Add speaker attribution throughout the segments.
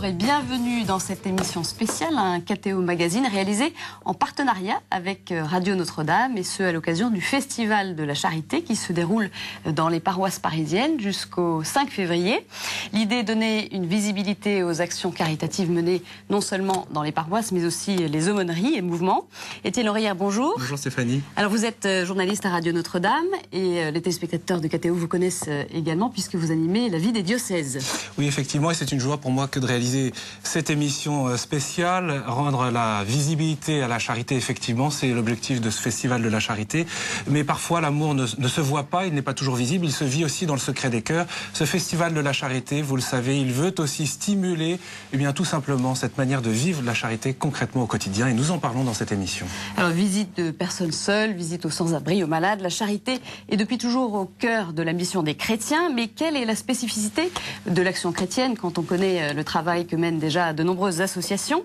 Speaker 1: Bonjour et bienvenue dans cette émission spéciale, un KTO Magazine réalisé en partenariat avec Radio Notre-Dame et ce à l'occasion du Festival de la Charité qui se déroule dans les paroisses parisiennes jusqu'au 5 février. L'idée est de donner une visibilité aux actions caritatives menées non seulement dans les paroisses mais aussi les aumôneries et mouvements. Étienne Laurière, bonjour.
Speaker 2: Bonjour Stéphanie.
Speaker 1: Alors vous êtes journaliste à Radio Notre-Dame et les téléspectateurs de KTO vous connaissent également puisque vous animez la vie des diocèses.
Speaker 2: Oui, effectivement, et c'est une joie pour moi que de réaliser cette émission spéciale, rendre la visibilité à la charité, effectivement, c'est l'objectif de ce festival de la charité. Mais parfois, l'amour ne se voit pas, il n'est pas toujours visible, il se vit aussi dans le secret des cœurs. Ce festival de la charité, vous le savez, il veut aussi stimuler, tout simplement, cette manière de vivre la charité concrètement au quotidien, et nous en parlons dans cette émission.
Speaker 1: Alors, visite de personnes seules, visite aux sans-abri, aux malades, la charité est depuis toujours au cœur de la mission des chrétiens, mais quelle est la spécificité de l'action chrétienne quand on connaît le travail que mènent déjà de nombreuses associations?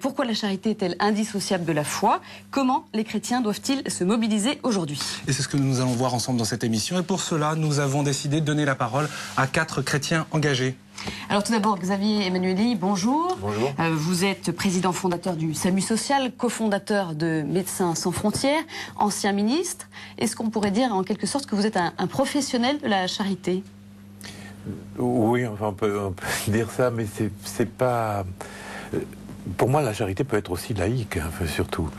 Speaker 1: Pourquoi la charité est-elle indissociable de la foi? Comment les chrétiens doivent-ils se mobiliser aujourd'hui?
Speaker 2: Et c'est ce que nous allons voir ensemble dans cette émission. Et pour cela, nous avons décidé de donner la parole à 4 chrétiens engagés.
Speaker 1: Alors tout d'abord, Xavier Emmanueli, bonjour.
Speaker 3: Bonjour.
Speaker 1: Vous êtes président fondateur du SAMU Social, cofondateur de Médecins Sans Frontières, ancien ministre. Est-ce qu'on pourrait dire en quelque sorte que vous êtes un professionnel de la charité?
Speaker 3: Oui, enfin, on peut dire ça, mais c'est pas... Pour moi, la charité peut être aussi laïque, surtout.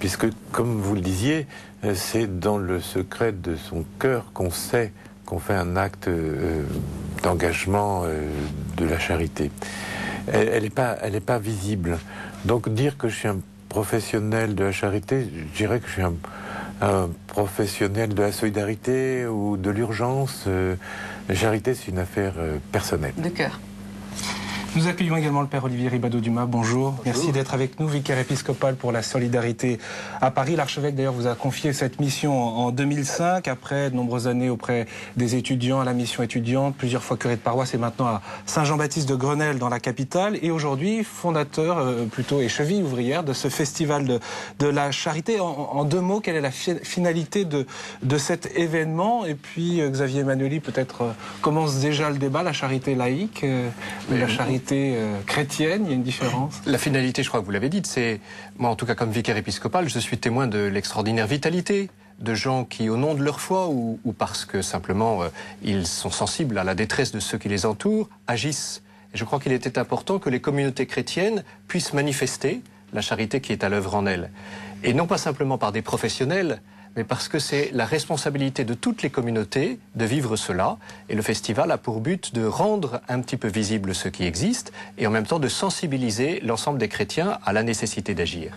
Speaker 3: Puisque, comme vous le disiez, c'est dans le secret de son cœur qu'on sait qu'on fait un acte d'engagement de la charité. Elle n'est pas visible. Donc, dire que je suis un professionnel de la charité, je dirais que je suis un professionnel de la solidarité ou de l'urgence. La charité, c'est une affaire personnelle.
Speaker 1: De cœur.
Speaker 2: Nous accueillons également le Père Olivier Ribadeau-Dumas. Bonjour.
Speaker 3: Bonjour.
Speaker 2: Merci d'être avec nous, vicaire épiscopal pour la solidarité à Paris. L'archevêque d'ailleurs vous a confié cette mission en 2005, après de nombreuses années auprès des étudiants à la mission étudiante, plusieurs fois curé de paroisse et maintenant à Saint-Jean-Baptiste de Grenelle dans la capitale. Et aujourd'hui, fondateur plutôt et cheville ouvrière de ce festival de la charité. En 2 mots, quelle est la finalité de cet événement? Et puis Xavier Emmanueli, peut-être commence déjà le débat, la charité laïque, la charité chrétienne, il y a une différence?
Speaker 4: La finalité, je crois que vous l'avez dit, c'est, moi en tout cas comme vicaire épiscopal, je suis témoin de l'extraordinaire vitalité de gens qui, au nom de leur foi ou parce que simplement ils sont sensibles à la détresse de ceux qui les entourent, agissent. Et je crois qu'il était important que les communautés chrétiennes puissent manifester la charité qui est à l'œuvre en elles. Et non pas simplement par des professionnels, mais parce que c'est la responsabilité de toutes les communautés de vivre cela. Et le festival a pour but de rendre un petit peu visible ce qui existe et en même temps de sensibiliser l'ensemble des chrétiens à la nécessité d'agir.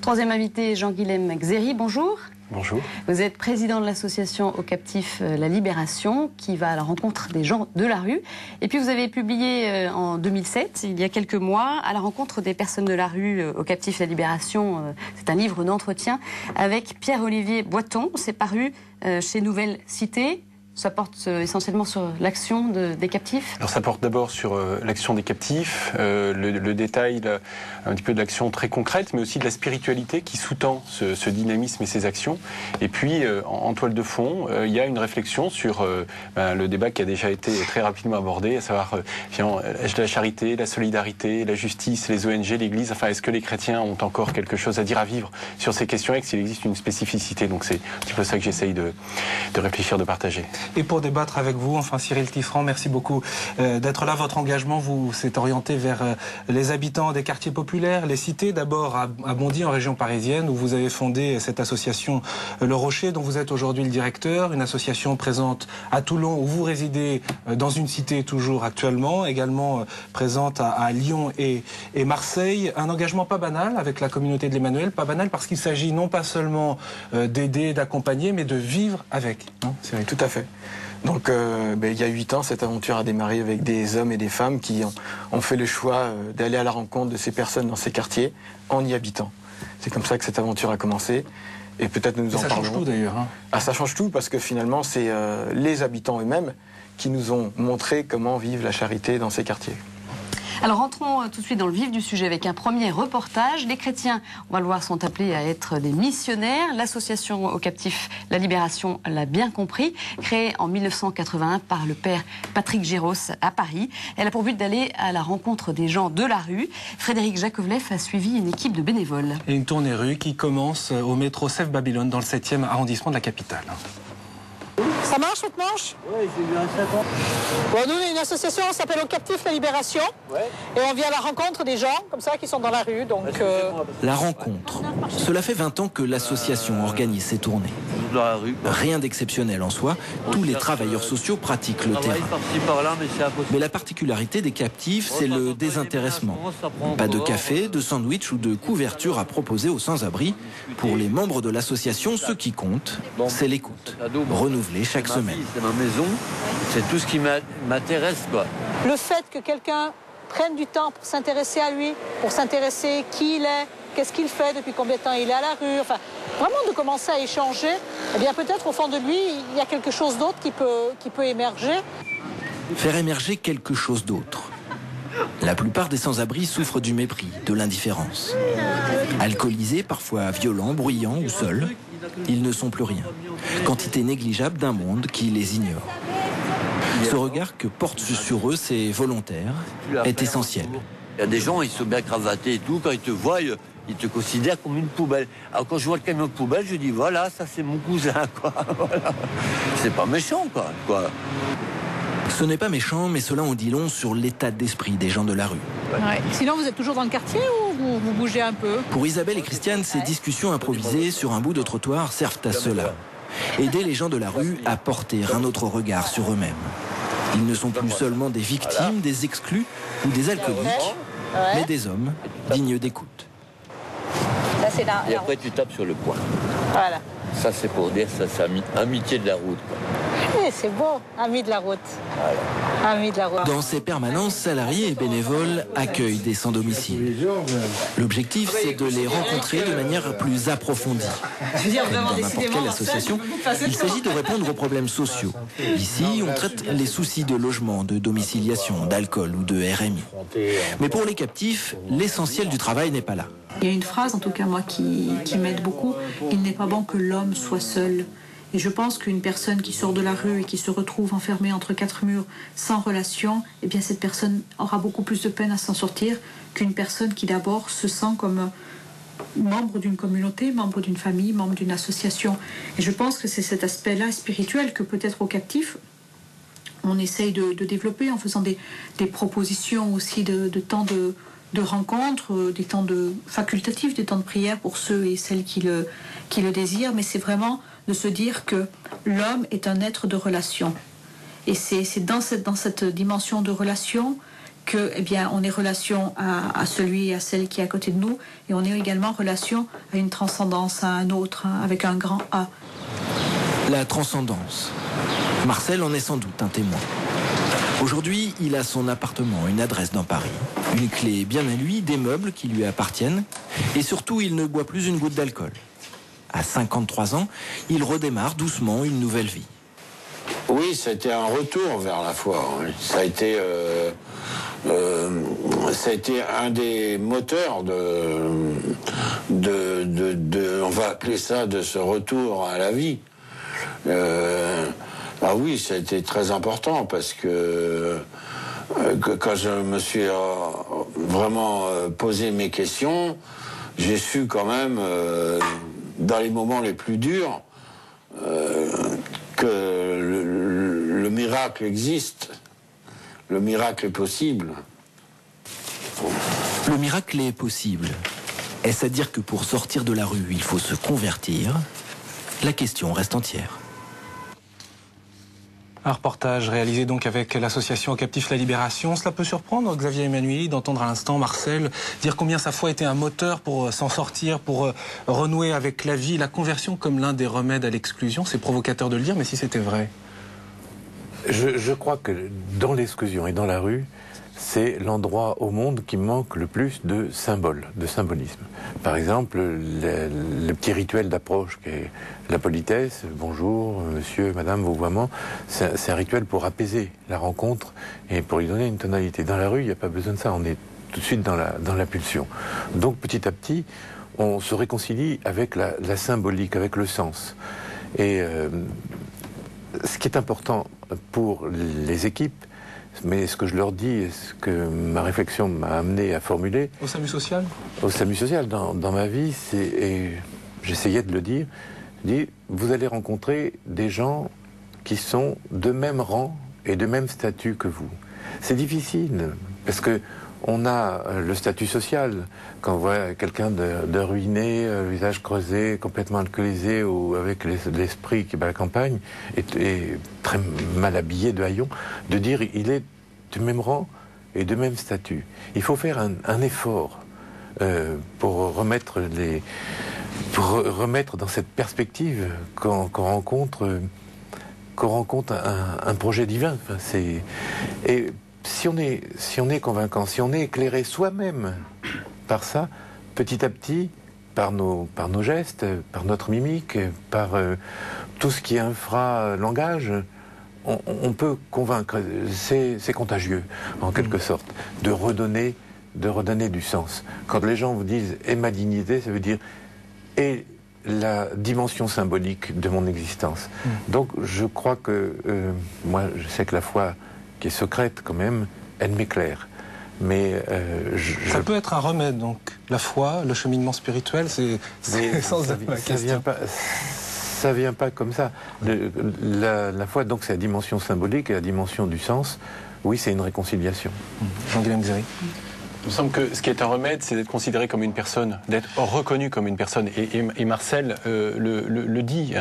Speaker 1: Troisième invité, Jean-Guilhem Xéry, bonjour.
Speaker 3: Bonjour.
Speaker 1: Vous êtes président de l'association aux captifs La Libération, qui va à la rencontre des gens de la rue. Et puis vous avez publié en 2007, il y a quelques mois, à la rencontre des personnes de la rue aux captifs La Libération. C'est un livre d'entretien avec Pierre-Olivier Boiton. C'est paru chez Nouvelle Cité. Ça porte essentiellement sur l'action des captifs?
Speaker 5: Alors ça porte d'abord sur l'action des captifs, le détail un petit peu de l'action très concrète, mais aussi de la spiritualité qui sous-tend ce dynamisme et ces actions. Et puis en toile de fond, il y a une réflexion sur le débat qui a déjà été très rapidement abordé, à savoir la charité, la solidarité, la justice, les ONG, l'Église. Enfin, est-ce que les chrétiens ont encore quelque chose à dire à vivre sur ces questions et s'il existe une spécificité? Donc c'est un petit peu ça que j'essaye de réfléchir, de partager.
Speaker 2: Et pour débattre avec vous, enfin Cyril Tiffran, merci beaucoup d'être là. Votre engagement s'est orienté vers les habitants des quartiers populaires, les cités. D'abord à Bondy, en région parisienne, où vous avez fondé cette association Le Rocher, dont vous êtes aujourd'hui le directeur. Une association présente à Toulon, où vous résidez dans une cité toujours actuellement. Également présente à Lyon et Marseille. Un engagement pas banal avec la communauté de l'Emmanuel. Pas banal parce qu'il s'agit non pas seulement d'aider, d'accompagner, mais de vivre avec. Cyril.
Speaker 6: Tout à fait. Donc il y a 8 ans, cette aventure a démarré avec des hommes et des femmes qui ont fait le choix d'aller à la rencontre de ces personnes dans ces quartiers en y habitant. C'est comme ça que cette aventure a commencé. Et peut-être nous en parlerons.
Speaker 2: Ça change tout d'ailleurs.
Speaker 6: Ah, ça change tout parce que finalement, c'est les habitants eux-mêmes qui nous ont montré comment vivre la charité dans ces quartiers.
Speaker 1: Alors rentrons tout de suite dans le vif du sujet avec un premier reportage. Les chrétiens, on va le voir, sont appelés à être des missionnaires. L'association aux captifs La Libération l'a bien compris. Créée en 1981 par le père Patrick Géros à Paris. Elle a pour but d'aller à la rencontre des gens de la rue. Frédéric Jakovlev a suivi une équipe de bénévoles.
Speaker 2: Et une tournée rue qui commence au métro Sèvres Babylone dans le 7e arrondissement de la capitale.
Speaker 7: Ça marche votre manche?
Speaker 8: Oui, j'ai vu un 7 ans.
Speaker 7: Bon, nous, on est une association, on s'appelle Aux Captifs La Libération.
Speaker 8: Ouais.
Speaker 7: Et on vient à la rencontre des gens, comme ça, qui sont dans la rue. Donc,
Speaker 9: La rencontre. Cela fait 20 ans que l'association organise ces tournées.
Speaker 8: Dans la rue.
Speaker 9: Rien d'exceptionnel en soi, tous les travailleurs sociaux pratiquent le terrain.
Speaker 8: Par-ci, par-là, mais c'est impossible.
Speaker 9: Mais la particularité des captifs, c'est le désintéressement. Pas de café, de sandwich ou de couverture à proposer aux sans-abri. Pour les membres de l'association, ce qui compte, c'est l'écoute. Renouvelée chaque semaine.
Speaker 8: C'est ma maison, c'est tout ce qui m'intéresse, quoi.
Speaker 7: le fait que quelqu'un prenne du temps pour s'intéresser à lui, pour s'intéresser qui il est, qu'est-ce qu'il fait, depuis combien de temps il est à la rue, enfin, vraiment de commencer à échanger, eh bien peut-être au fond de lui, il y a quelque chose d'autre qui peut émerger.
Speaker 9: Faire émerger quelque chose d'autre. La plupart des sans-abri souffrent du mépris, de l'indifférence. Alcoolisés, parfois violents, bruyants ou seuls, ils ne sont plus rien. Quantité négligeable d'un monde qui les ignore. Ce regard que portent sur eux ces volontaires est essentiel.
Speaker 8: Il y a des gens, ils sont bien cravatés et tout, quand ils te voient, ils te considèrent comme une poubelle. Alors quand je vois le camion de poubelle, je dis voilà, ça c'est mon cousin, quoi. Voilà. C'est pas méchant, quoi.
Speaker 9: Ce n'est pas méchant, mais cela en dit long sur l'état d'esprit des gens de la rue.
Speaker 7: Ouais. Sinon, vous êtes toujours dans le quartier ou vous bougez un peu?
Speaker 9: Pour Isabelle et Christiane, ces discussions improvisées sur un bout de trottoir servent à cela. Aider les gens de la rue à porter un autre regard sur eux-mêmes. Ils ne sont plus seulement des victimes, des exclus ou des alcooliques, mais des hommes dignes d'écoute.
Speaker 8: Et après, tu tapes sur le poing.
Speaker 7: Voilà.
Speaker 8: Ça, c'est pour dire, ça, c'est amitié de la route, quoi.
Speaker 7: Eh, c'est beau, amis de la route. Amis de la route.
Speaker 9: Dans ces permanences, salariés et bénévoles accueillent des sans-domicile. L'objectif, c'est de les rencontrer de manière plus approfondie. Comme dans n'importe quelle association, il s'agit de répondre aux problèmes sociaux. Ici, on traite les soucis de logement, de domiciliation, d'alcool ou de RMI. Mais pour les captifs, l'essentiel du travail n'est pas là.
Speaker 10: Il y a une phrase, en tout cas moi, qui m'aide beaucoup. Il n'est pas bon que l'homme soit seul. Et je pense qu'une personne qui sort de la rue et qui se retrouve enfermée entre quatre murs sans relation, eh bien cette personne aura beaucoup plus de peine à s'en sortir qu'une personne qui d'abord se sent comme membre d'une communauté, membre d'une famille, membre d'une association. Et je pense que c'est cet aspect-là spirituel que peut-être aux captifs, on essaye de développer en faisant des propositions aussi de temps de rencontres, des temps facultatifs, des temps de prière pour ceux et celles qui le désirent, mais c'est vraiment de se dire que l'homme est un être de relation. Et c'est dans cette dimension de relation que, eh bien, on est relation à celui et à celle qui est à côté de nous, et on est également relation à une transcendance, à un autre, hein, avec un grand A.
Speaker 9: La transcendance. Marcel en est sans doute un témoin. Aujourd'hui, il a son appartement, une adresse dans Paris, une clé bien à lui, des meubles qui lui appartiennent, et surtout, il ne boit plus une goutte d'alcool. À 53 ans, il redémarre doucement une nouvelle vie.
Speaker 11: Oui, ça a été un retour vers la foi. Ça a été un des moteurs on va appeler ça, de ce retour à la vie. Ah oui, ça a été très important parce que quand je me suis vraiment posé mes questions, j'ai su quand même, dans les moments les plus durs, que le miracle existe. Le miracle est possible.
Speaker 9: Le miracle est possible. Est-ce à dire que pour sortir de la rue, il faut se convertir? La question reste entière.
Speaker 2: Un reportage réalisé donc avec l'association aux captifs La Libération. Cela peut surprendre, Xavier Emmanueli, d'entendre à l'instant Marcel dire combien sa foi était un moteur pour s'en sortir, pour renouer avec la vie, la conversion comme l'un des remèdes à l'exclusion. C'est provocateur de le dire, mais si c'était vrai.
Speaker 3: Je crois que dans l'exclusion et dans la rue, c'est l'endroit au monde qui manque le plus de symboles, de symbolisme. Par exemple, le petit rituel d'approche qui est la politesse, bonjour, monsieur, madame, vouvoiement, c'est un rituel pour apaiser la rencontre et pour lui donner une tonalité. Dans la rue, il n'y a pas besoin de ça, on est tout de suite dans la pulsion. Donc petit à petit, on se réconcilie avec la symbolique, avec le sens. Et ce qui est important pour les équipes, mais ce que je leur dis, et ce que ma réflexion m'a amené à formuler...
Speaker 2: Au SAMU social ?
Speaker 3: Au SAMU social, dans ma vie, et j'essayais de le dire, je dis, vous allez rencontrer des gens qui sont de même rang et de même statut que vous. C'est difficile, parce que on a le statut social. Quand on voit quelqu'un de ruiné, le visage creusé, complètement alcoolisé ou avec l'esprit qui bat la campagne et très mal habillé de haillons, de dire il est du même rang et de même statut. Il faut faire un effort pour remettre dans cette perspective qu'on rencontre un projet divin. Enfin, si on est convaincant, si on est éclairé soi-même par ça, petit à petit, par nos gestes, par notre mimique, par tout ce qui est infra-langage, on peut convaincre. C'est contagieux, en quelque sorte, de redonner du sens. Quand les gens vous disent « et ma dignité », ça veut dire « et la dimension symbolique de mon existence ». Donc je crois que, moi je sais que la foi qui est secrète quand même, elle m'éclaire. Mais
Speaker 2: ça peut être un remède, donc. La foi, le cheminement spirituel, c'est sans
Speaker 3: ça vient pas comme ça. La foi, donc, c'est la dimension symbolique et la dimension du sens. Oui, c'est une réconciliation.
Speaker 2: Jean-Guillaume Xéry.
Speaker 5: Il me semble que ce qui est un remède, c'est d'être considéré comme une personne, d'être reconnu comme une personne. Et Marcel le dit.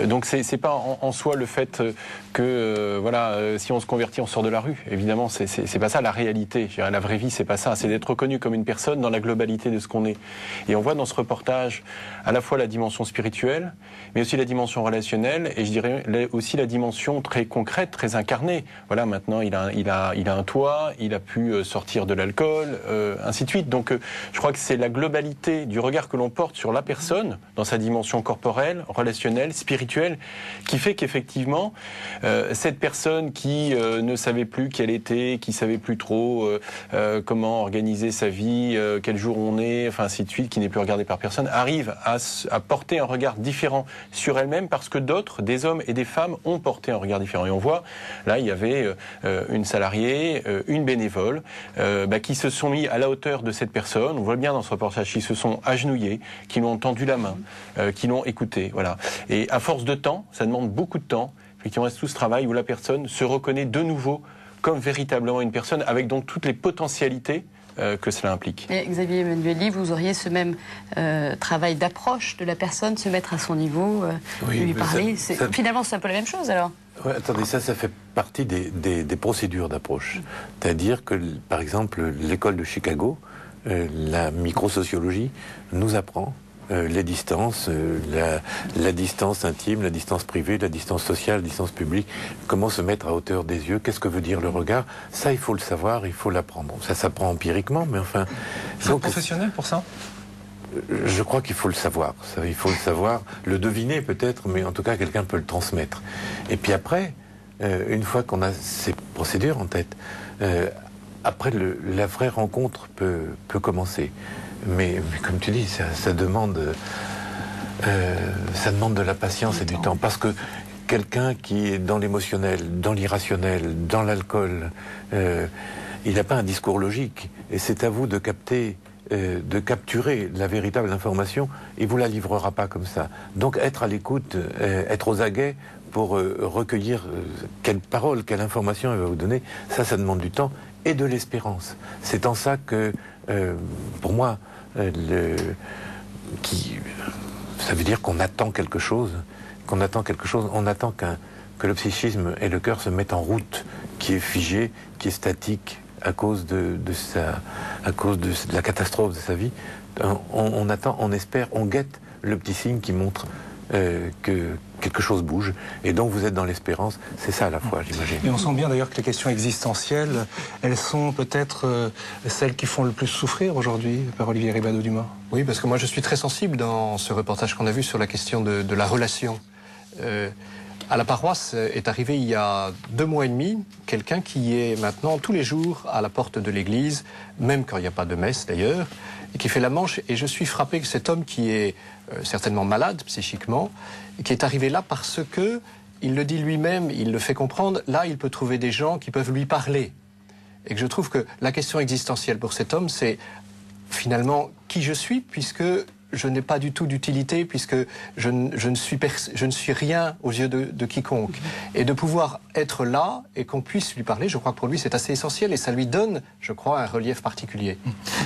Speaker 5: Donc c'est pas en soi le fait que si on se convertit, on sort de la rue. Évidemment, c'est pas ça la réalité. Je dirais, la vraie vie, c'est pas ça. C'est d'être reconnu comme une personne dans la globalité de ce qu'on est. Et on voit dans ce reportage à la fois la dimension spirituelle, mais aussi la dimension relationnelle, et je dirais aussi la dimension très concrète, très incarnée. Voilà, maintenant il a un toit, il a pu sortir de l'alcool. Ainsi de suite. Donc je crois que c'est la globalité du regard que l'on porte sur la personne, dans sa dimension corporelle, relationnelle, spirituelle, qui fait qu'effectivement, cette personne qui ne savait plus qui elle était, qui savait plus trop comment organiser sa vie, quel jour on est, enfin ainsi de suite, qui n'est plus regardée par personne, arrive à porter un regard différent sur elle-même parce que d'autres, des hommes et des femmes, ont porté un regard différent. Et on voit, là, il y avait une salariée, une bénévole, qui se sont mis à la hauteur de cette personne. On voit bien dans ce reportage qu'ils se sont agenouillés, qui l'ont tendu la main, qui l'ont écouté. Voilà. Et à force de temps, ça demande beaucoup de temps, effectivement, c'est tout ce travail où la personne se reconnaît de nouveau comme véritablement une personne, avec donc toutes les potentialités que cela implique.
Speaker 1: Et Xavier Emmanuelli, vous auriez ce même travail d'approche de la personne, se mettre à son niveau, lui parler. Finalement, c'est un peu la même chose alors.
Speaker 3: Ouais, attendez, ça fait partie des procédures d'approche. C'est-à-dire que, par exemple, l'école de Chicago, la microsociologie, nous apprend les distances, la distance intime, la distance privée, la distance sociale, la distance publique, comment se mettre à hauteur des yeux, qu'est-ce que veut dire le regard. Ça, il faut le savoir, il faut l'apprendre. Ça s'apprend empiriquement, mais enfin...
Speaker 2: Il faut être professionnel pour ça ?
Speaker 3: Je crois qu'il faut le savoir. Il faut le savoir, le deviner peut-être, mais en tout cas, quelqu'un peut le transmettre. Et puis après, une fois qu'on a ces procédures en tête, après, la vraie rencontre peut commencer. Mais comme tu dis, ça demande de la patience et du temps. Parce que quelqu'un qui est dans l'émotionnel, dans l'irrationnel, dans l'alcool, il n'a pas un discours logique. Et c'est à vous de capturer la véritable information, il vous la livrera pas comme ça. Donc être à l'écoute, être aux aguets pour recueillir quelle parole, quelle information elle va vous donner, ça demande du temps et de l'espérance. C'est en ça que, pour moi, ça veut dire qu'on attend quelque chose, on attend que le psychisme et le cœur se mettent en route, qui est figé, qui est statique, à cause de la catastrophe de sa vie. On attend, on espère, on guette le petit signe qui montre que quelque chose bouge. Et donc vous êtes dans l'espérance. C'est ça à la fois, j'imagine.
Speaker 2: Et on sent bien d'ailleurs que les questions existentielles, elles sont peut-être celles qui font le plus souffrir aujourd'hui, par Olivier Ribado-Dumas.
Speaker 4: Oui, parce que moi je suis très sensible dans ce reportage qu'on a vu sur la question de la relation. À la paroisse est arrivé il y a 2 mois et demi quelqu'un qui est maintenant tous les jours à la porte de l'église, même quand il n'y a pas de messe d'ailleurs, et qui fait la manche. Et je suis frappé que cet homme qui est certainement malade psychiquement, qui est arrivé là parce que, il le dit lui-même, il le fait comprendre, là il peut trouver des gens qui peuvent lui parler. Et que je trouve que la question existentielle pour cet homme, c'est finalement qui je suis, puisque je n'ai pas du tout d'utilité, puisque je ne suis rien aux yeux de quiconque. Et de pouvoir être là et qu'on puisse lui parler, je crois que pour lui c'est assez essentiel et ça lui donne, je crois, un relief particulier.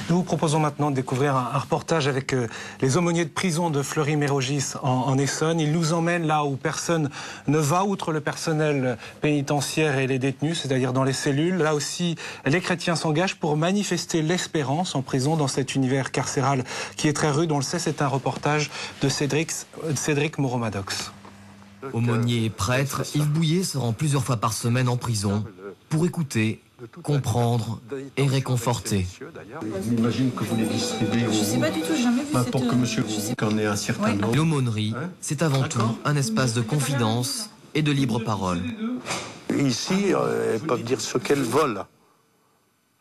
Speaker 2: Nous vous proposons maintenant de découvrir un reportage avec les aumôniers de prison de Fleury-Mérogis en Essonne. Ils nous emmènent là où personne ne va, outre le personnel pénitentiaire et les détenus, c'est-à-dire dans les cellules. Là aussi, les chrétiens s'engagent pour manifester l'espérance en prison dans cet univers carcéral qui est très rude. On le sait, c'est un reportage de Cédric Moreau-Maddox.
Speaker 12: Aumônier et prêtre, Yves Bouillet se rend plusieurs fois par semaine en prison pour écouter, comprendre et réconforter.
Speaker 13: J'imagine que vous les distribuez au...
Speaker 14: Je sais pas du tout, j'ai jamais vu
Speaker 13: maintenant que monsieur en ait un certain nombre.
Speaker 12: L'aumônerie, c'est avant tout un espace de confidence et de libre parole.
Speaker 15: Ici, elles peuvent dire ce qu'elles veulent.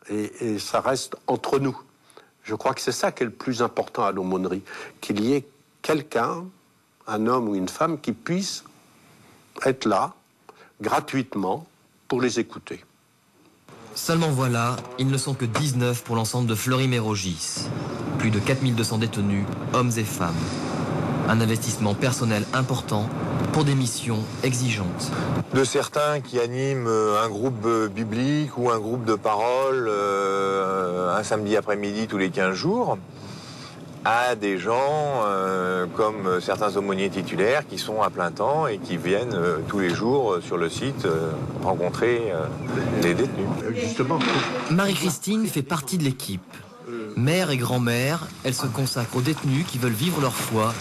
Speaker 15: Et ça reste entre nous. Je crois que c'est ça qui est le plus important à l'aumônerie. Qu'il y ait quelqu'un, un homme ou une femme, qui puisse être là, gratuitement, pour les écouter.
Speaker 12: Seulement voilà, ils ne sont que 19 pour l'ensemble de Fleury-Mérogis. Plus de 4200 détenus, hommes et femmes. Un investissement personnel important pour des missions exigeantes.
Speaker 16: De certains qui animent un groupe biblique ou un groupe de parole un samedi après-midi tous les 15 jours, à des gens comme certains aumôniers titulaires qui sont à plein temps et qui viennent tous les jours sur le site rencontrer les détenus.
Speaker 12: Justement, Marie-Christine fait partie de l'équipe. Mère et grand-mère, elle se consacre aux détenus qui veulent vivre leur foi,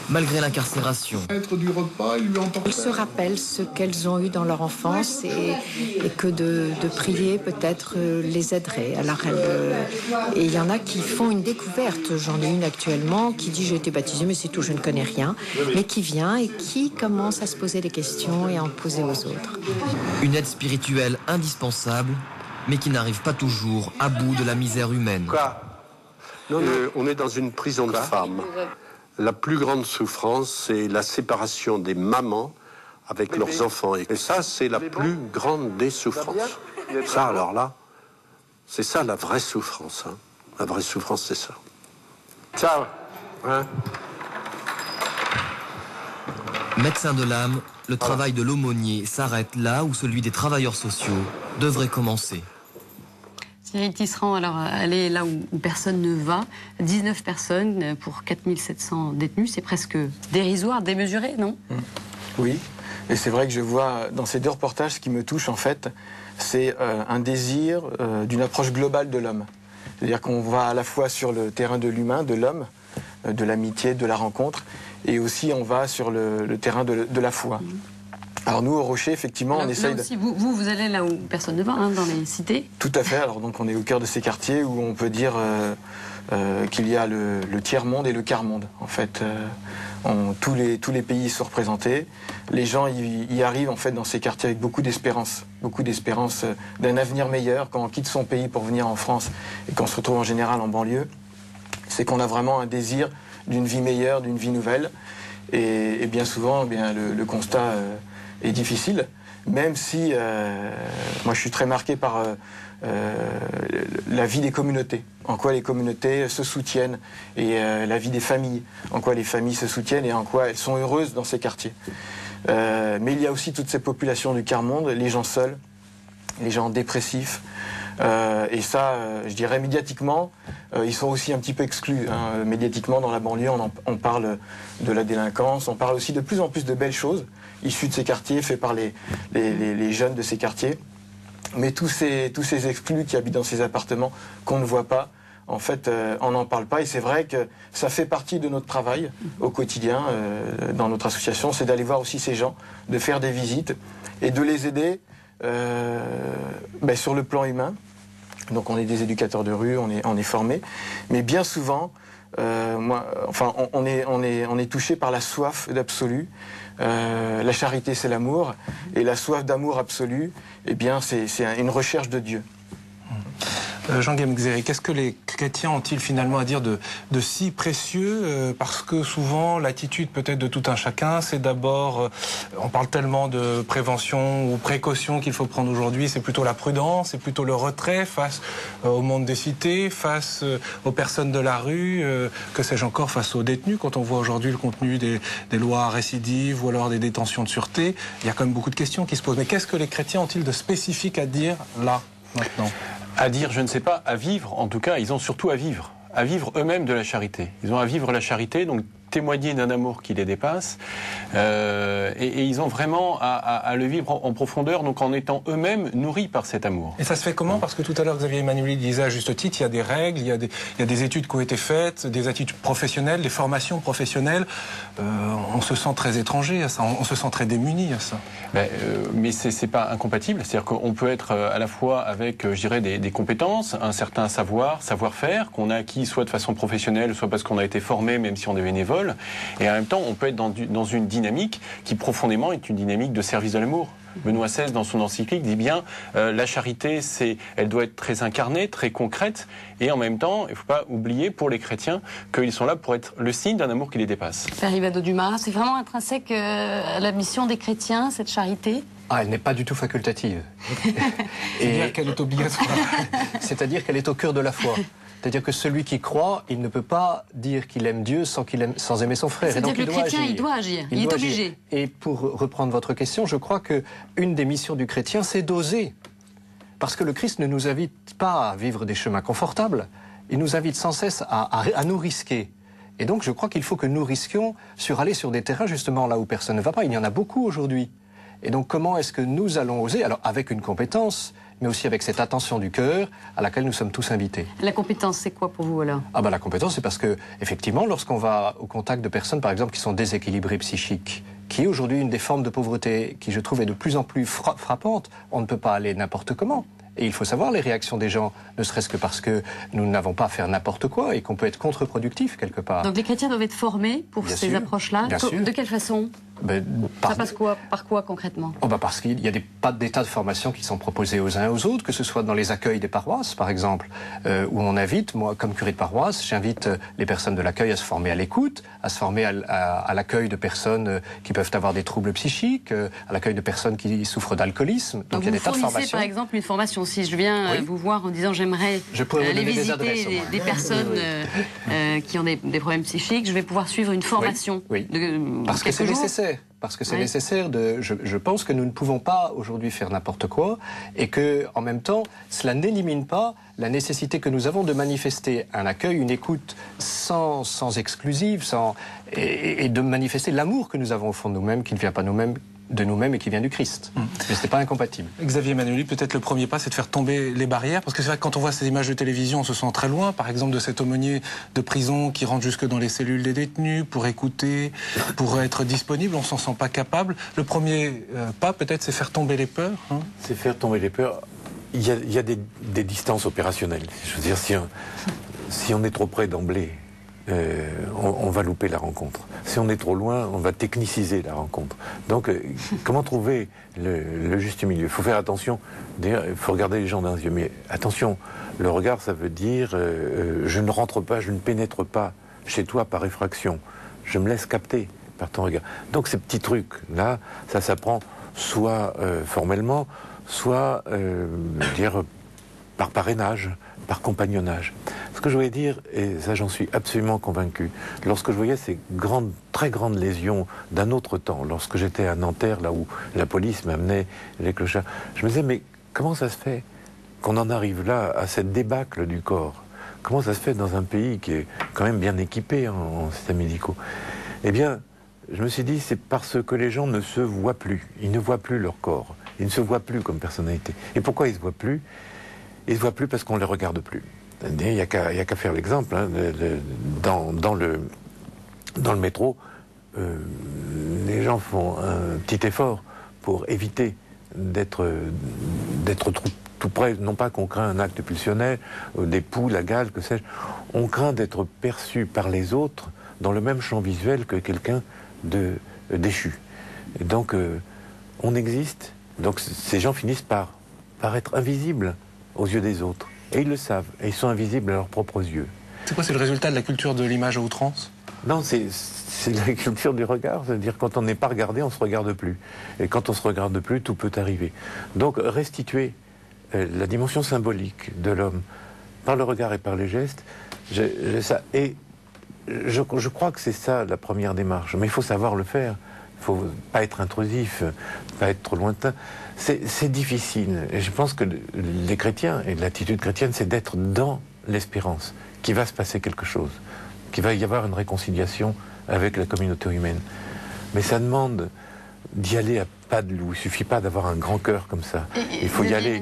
Speaker 12: malgré l'incarcération.
Speaker 17: Elles se rappellent ce qu'elles ont eu dans leur enfance et que de prier peut-être les aiderait. Alors et il y en a qui font une découverte. J'en ai une actuellement qui dit j'ai été baptisée mais c'est tout, je ne connais rien. Mais qui vient et qui commence à se poser des questions et à en poser aux autres.
Speaker 12: Une aide spirituelle indispensable, mais qui n'arrive pas toujours à bout de la misère humaine.
Speaker 15: On est dans une prison de femmes. La plus grande souffrance, c'est la séparation des mamans avec leurs enfants. Et ça, c'est la plus grande des souffrances. Ça, alors là, c'est ça la vraie souffrance. Hein. La vraie souffrance, c'est ça. Ciao. Hein?
Speaker 12: Médecin de l'âme, le travail de l'aumônier s'arrête là où celui des travailleurs sociaux devrait commencer.
Speaker 1: Cyril Tisserand, alors aller là où personne ne va, 19 personnes pour 4700 détenus, c'est presque dérisoire, démesuré, non?
Speaker 6: Oui, et c'est vrai que je vois dans ces deux reportages, ce qui me touche en fait, c'est un désir d'une approche globale de l'homme. C'est-à-dire qu'on va à la fois sur le terrain de l'humain, de l'homme, de l'amitié, de la rencontre, et aussi on va sur le terrain de la foi. Alors nous, au Rocher, effectivement, on essaye...
Speaker 1: Là aussi, vous allez là où personne ne va, hein, dans les cités.
Speaker 6: Tout à fait. Alors donc on est au cœur de ces quartiers où on peut dire qu'il y a le tiers-monde et le quart-monde. En fait, tous les pays sont représentés. Les gens y arrivent en fait dans ces quartiers avec beaucoup d'espérance d'un avenir meilleur. Quand on quitte son pays pour venir en France et qu'on se retrouve en général en banlieue, c'est qu'on a vraiment un désir d'une vie meilleure, d'une vie nouvelle. Et bien souvent, le constat... est difficile, même si moi je suis très marqué par la vie des communautés, en quoi les communautés se soutiennent, et la vie des familles, en quoi les familles se soutiennent et en quoi elles sont heureuses dans ces quartiers. Mais il y a aussi toutes ces populations du quart-monde, les gens seuls, les gens dépressifs, et ça, je dirais médiatiquement, ils sont aussi un petit peu exclus. Hein. Médiatiquement, dans la banlieue, on parle de la délinquance, on parle aussi de plus en plus de belles choses issues de ces quartiers, faits par les jeunes de ces quartiers. Mais tous ces exclus qui habitent dans ces appartements qu'on ne voit pas, en fait, on n'en parle pas. Et c'est vrai que ça fait partie de notre travail au quotidien dans notre association, c'est d'aller voir aussi ces gens, de faire des visites et de les aider sur le plan humain. Donc on est des éducateurs de rue, on est formés, mais bien souvent, on est touché par la soif d'absolu. La charité, c'est l'amour, et la soif d'amour absolu, eh bien, c'est une recherche de Dieu.
Speaker 2: Jean Guémexéry, qu'est-ce que les chrétiens ont-ils finalement à dire de si précieux parce que souvent l'attitude peut-être de tout un chacun, c'est d'abord, on parle tellement de prévention ou précaution qu'il faut prendre aujourd'hui, c'est plutôt la prudence, c'est plutôt le retrait face au monde des cités, face aux personnes de la rue, que sais-je encore, face aux détenus. Quand on voit aujourd'hui le contenu des lois récidives ou alors des détentions de sûreté, il y a quand même beaucoup de questions qui se posent. Mais qu'est-ce que les chrétiens ont-ils de spécifique à dire là, maintenant ?
Speaker 5: À dire, je ne sais pas, à vivre, en tout cas, ils ont surtout à vivre eux-mêmes de la charité. Ils ont à vivre la charité, donc témoigner d'un amour qui les dépasse, et ils ont vraiment à le vivre en profondeur, donc en étant eux-mêmes nourris par cet amour.
Speaker 2: Et ça se fait comment? Parce que tout à l'heure, Xavier Emmanueli disait à juste titre, il y a des règles, il y a des études qui ont été faites, des études professionnelles, des formations professionnelles. On se sent très étranger à ça, on se sent très démuni à ça.
Speaker 5: Mais c'est pas incompatible, c'est-à-dire qu'on peut être à la fois avec, je dirais, des compétences, un certain savoir-faire qu'on a acquis soit de façon professionnelle, soit parce qu'on a été formé, même si on est bénévole. Et en même temps, on peut être dans une dynamique qui profondément est une dynamique de service de l'amour. Benoît XVI, dans son encyclique, dit bien la charité, elle doit être très incarnée, très concrète, et en même temps, il ne faut pas oublier pour les chrétiens qu'ils sont là pour être le signe d'un amour qui les dépasse.
Speaker 1: Père Ribado-Dumas, c'est vraiment intrinsèque à la mission des chrétiens, cette charité?
Speaker 4: Elle n'est pas du tout facultative.
Speaker 2: C'est-à-dire qu'elle est obligatoire.
Speaker 4: C'est-à-dire qu'elle est au cœur de la foi. C'est-à-dire que celui qui croit, il ne peut pas dire qu'il aime Dieu sans aimer son frère.
Speaker 1: C'est-à-dire que le chrétien, il doit agir, il est obligé.
Speaker 4: Et pour reprendre votre question, je crois qu'une des missions du chrétien, c'est d'oser. Parce que le Christ ne nous invite pas à vivre des chemins confortables, il nous invite sans cesse à nous risquer. Et donc je crois qu'il faut que nous risquions aller sur des terrains justement là où personne ne va pas. Il y en a beaucoup aujourd'hui. Et donc comment est-ce que nous allons oser? Alors avec une compétence, mais aussi avec cette attention du cœur à laquelle nous sommes tous invités.
Speaker 1: La compétence, c'est quoi pour vous alors?
Speaker 4: La compétence, c'est parce que, effectivement, lorsqu'on va au contact de personnes, par exemple, qui sont déséquilibrées psychiques, qui est aujourd'hui une des formes de pauvreté qui, je trouve, est de plus en plus frappante, on ne peut pas aller n'importe comment. Et il faut savoir les réactions des gens, ne serait-ce que parce que nous n'avons pas à faire n'importe quoi et qu'on peut être contre-productif quelque part.
Speaker 1: Donc les chrétiens doivent être formés pour ces approches-là. De quelle façon? Ça passe par quoi concrètement?
Speaker 4: Parce qu'il y a des tas de formations qui sont proposées aux uns et aux autres, que ce soit dans les accueils des paroisses, par exemple, où on invite, moi, comme curé de paroisse, j'invite les personnes de l'accueil à se former à l'écoute, à se former à l'accueil de personnes qui peuvent avoir des troubles psychiques, à l'accueil de personnes qui souffrent d'alcoolisme. Donc il y a des tas de formations.
Speaker 1: Par exemple, une formation. Si je viens vous voir en disant j'aimerais aller visiter des personnes qui ont des problèmes psychiques, je vais pouvoir suivre une formation
Speaker 4: parce que c'est nécessaire. Parce que c'est nécessaire je pense que nous ne pouvons pas aujourd'hui faire n'importe quoi et que, en même temps, cela n'élimine pas la nécessité que nous avons de manifester un accueil, une écoute sans exclusive, et de manifester l'amour que nous avons au fond de nous-mêmes, qui ne vient pas de nous-mêmes et qui vient du Christ. Mais ce n'est pas incompatible.
Speaker 2: Xavier Emmanueli, peut-être le premier pas, c'est de faire tomber les barrières, parce que c'est vrai que quand on voit ces images de télévision, on se sent très loin, par exemple de cet aumônier de prison qui rentre jusque dans les cellules des détenus pour écouter, pour être disponible, on s'en sent pas capable. Le premier pas, peut-être, c'est faire tomber les peurs.
Speaker 3: C'est faire tomber les peurs. Il y a des distances opérationnelles. Je veux dire, si on est trop près d'emblée, on va louper la rencontre. Si on est trop loin, on va techniciser la rencontre. Donc, comment trouver le juste milieu? Il faut faire attention. D'ailleurs, il faut regarder les gens dans les yeux. Mais attention, le regard, ça veut dire je ne rentre pas, je ne pénètre pas chez toi par effraction. Je me laisse capter par ton regard. Donc, ces petits trucs-là, ça s'apprend soit formellement, soit par parrainage, par compagnonnage. Ce que je voulais dire, et ça j'en suis absolument convaincu, lorsque je voyais ces très grandes lésions d'un autre temps, lorsque j'étais à Nanterre, là où la police m'amenait les clochards, je me disais, mais comment ça se fait qu'on en arrive là, à cette débâcle du corps? Comment ça se fait dans un pays qui est quand même bien équipé en systèmes médicaux? Eh bien, je me suis dit, c'est parce que les gens ne se voient plus. Ils ne voient plus leur corps. Ils ne se voient plus comme personnalité. Et pourquoi ils ne se voient plus? Ils ne se voient plus parce qu'on ne les regarde plus. Il n'y a qu'à faire l'exemple. Hein, dans le métro, les gens font un petit effort pour éviter d'être tout près. Non pas qu'on craint un acte pulsionnel, des poux, la gale, que sais-je. On craint d'être perçu par les autres dans le même champ visuel que quelqu'un de déchu. Et donc, on existe. Donc, ces gens finissent par être invisibles aux yeux des autres. Et ils le savent. Et ils sont invisibles à leurs propres yeux.
Speaker 2: C'est quoi? C'est le résultat de la culture de l'image à outrance?
Speaker 3: Non, c'est la culture du regard. C'est-à-dire, quand on n'est pas regardé, on ne se regarde plus. Et quand on ne se regarde plus, tout peut arriver. Donc, restituer la dimension symbolique de l'homme par le regard et par les gestes, ça. Et je crois que c'est ça la première démarche. Mais il faut savoir le faire. Il ne faut pas être intrusif, pas être trop lointain. C'est difficile. Et je pense que les chrétiens, et l'attitude chrétienne, c'est d'être dans l'espérance, qu'il va se passer quelque chose, qu'il va y avoir une réconciliation avec la communauté humaine. Mais ça demande d'y aller à pas de loup. Il ne suffit pas d'avoir un grand cœur comme ça. Il faut y aller.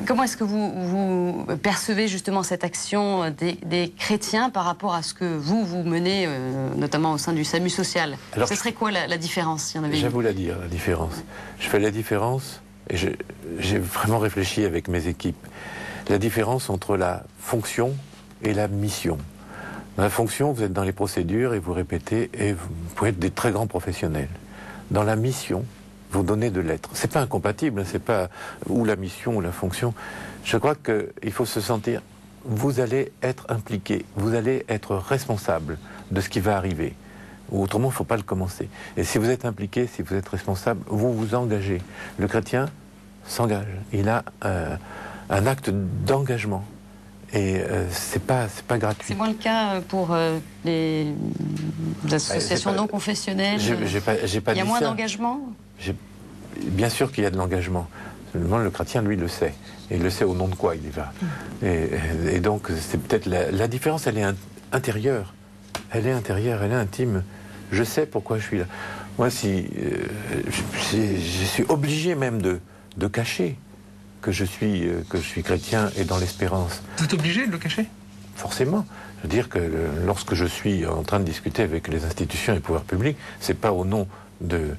Speaker 1: Comment est-ce que vous percevez justement cette action des chrétiens par rapport à ce que vous menez, notamment au sein du SAMU social? Alors, ce serait quoi la différence, s'il y en avait une?
Speaker 3: Je vais vous la dire, la différence. Je fais la différence, et j'ai vraiment réfléchi avec mes équipes, la différence entre la fonction et la mission. Dans la fonction, vous êtes dans les procédures et vous répétez, et vous pouvez être des très grands professionnels. Dans la mission, vous donnez de l'être. C'est pas incompatible, c'est pas ou la mission ou la fonction. Je crois qu'il faut se sentir, vous allez être impliqué, vous allez être responsable de ce qui va arriver. Ou autrement, il ne faut pas le commencer. Et si vous êtes impliqué, si vous êtes responsable, vous vous engagez. Le chrétien s'engage. Il a un acte d'engagement. Et c'est pas gratuit.
Speaker 1: C'est moins le cas pour les associations non confessionnelles.
Speaker 3: Il
Speaker 1: y a moins d'engagement.
Speaker 3: Bien sûr qu'il y a de l'engagement. Seulement, le chrétien, lui, le sait. Et il le sait au nom de quoi il y va. Et donc, c'est peut-être la différence, elle est intérieure. Elle est intérieure, elle est intime. Je sais pourquoi je suis là. Moi, je suis obligé même de cacher que je suis chrétien et dans l'espérance.
Speaker 2: Vous êtes obligé de le cacher?
Speaker 3: Forcément. Je veux dire que lorsque je suis en train de discuter avec les institutions et les pouvoirs publics, c'est pas au nom de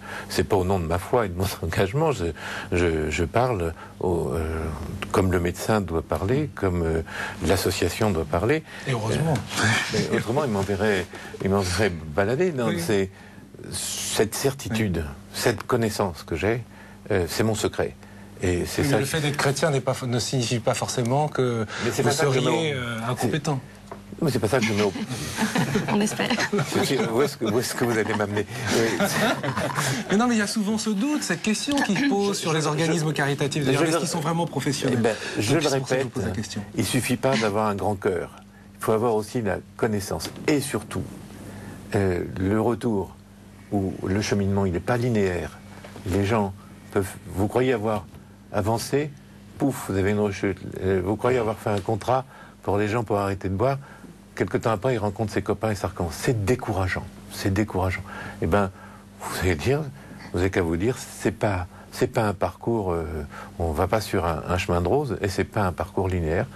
Speaker 3: ma foi et de mon engagement. Je parle comme le médecin doit parler, comme l'association doit parler.
Speaker 2: Et heureusement.
Speaker 3: Mais autrement, il m'enverrait balader. Non, oui. C'est cette certitude, cette connaissance que j'ai, c'est mon secret. Et c'est
Speaker 2: ça. Le fait d'être chrétien ne signifie pas forcément que vous seriez incompétent.
Speaker 3: Mais c'est pas ça que je mets au...
Speaker 1: On espère.
Speaker 3: Où est-ce que vous allez m'amener? Oui.
Speaker 2: Mais non, mais il y a souvent ce doute, cette question qui se pose sur les organismes caritatifs. D'ailleurs, est-ce qu'ils sont vraiment professionnels?
Speaker 3: Je le répète, il ne suffit pas d'avoir un grand cœur. Il faut avoir aussi la connaissance. Et surtout, le retour ou le cheminement, il n'est pas linéaire. Les gens peuvent... Vous croyez avoir avancé, pouf, vous avez une rechute. Vous croyez avoir fait un contrat pour les gens pour arrêter de boire. Quelque temps après, il rencontre ses copains et ça recommence. C'est décourageant. C'est décourageant. Eh bien, vous avez qu'à vous dire, c'est pas un parcours, on va pas sur un chemin de rose, et c'est pas un parcours linéaire.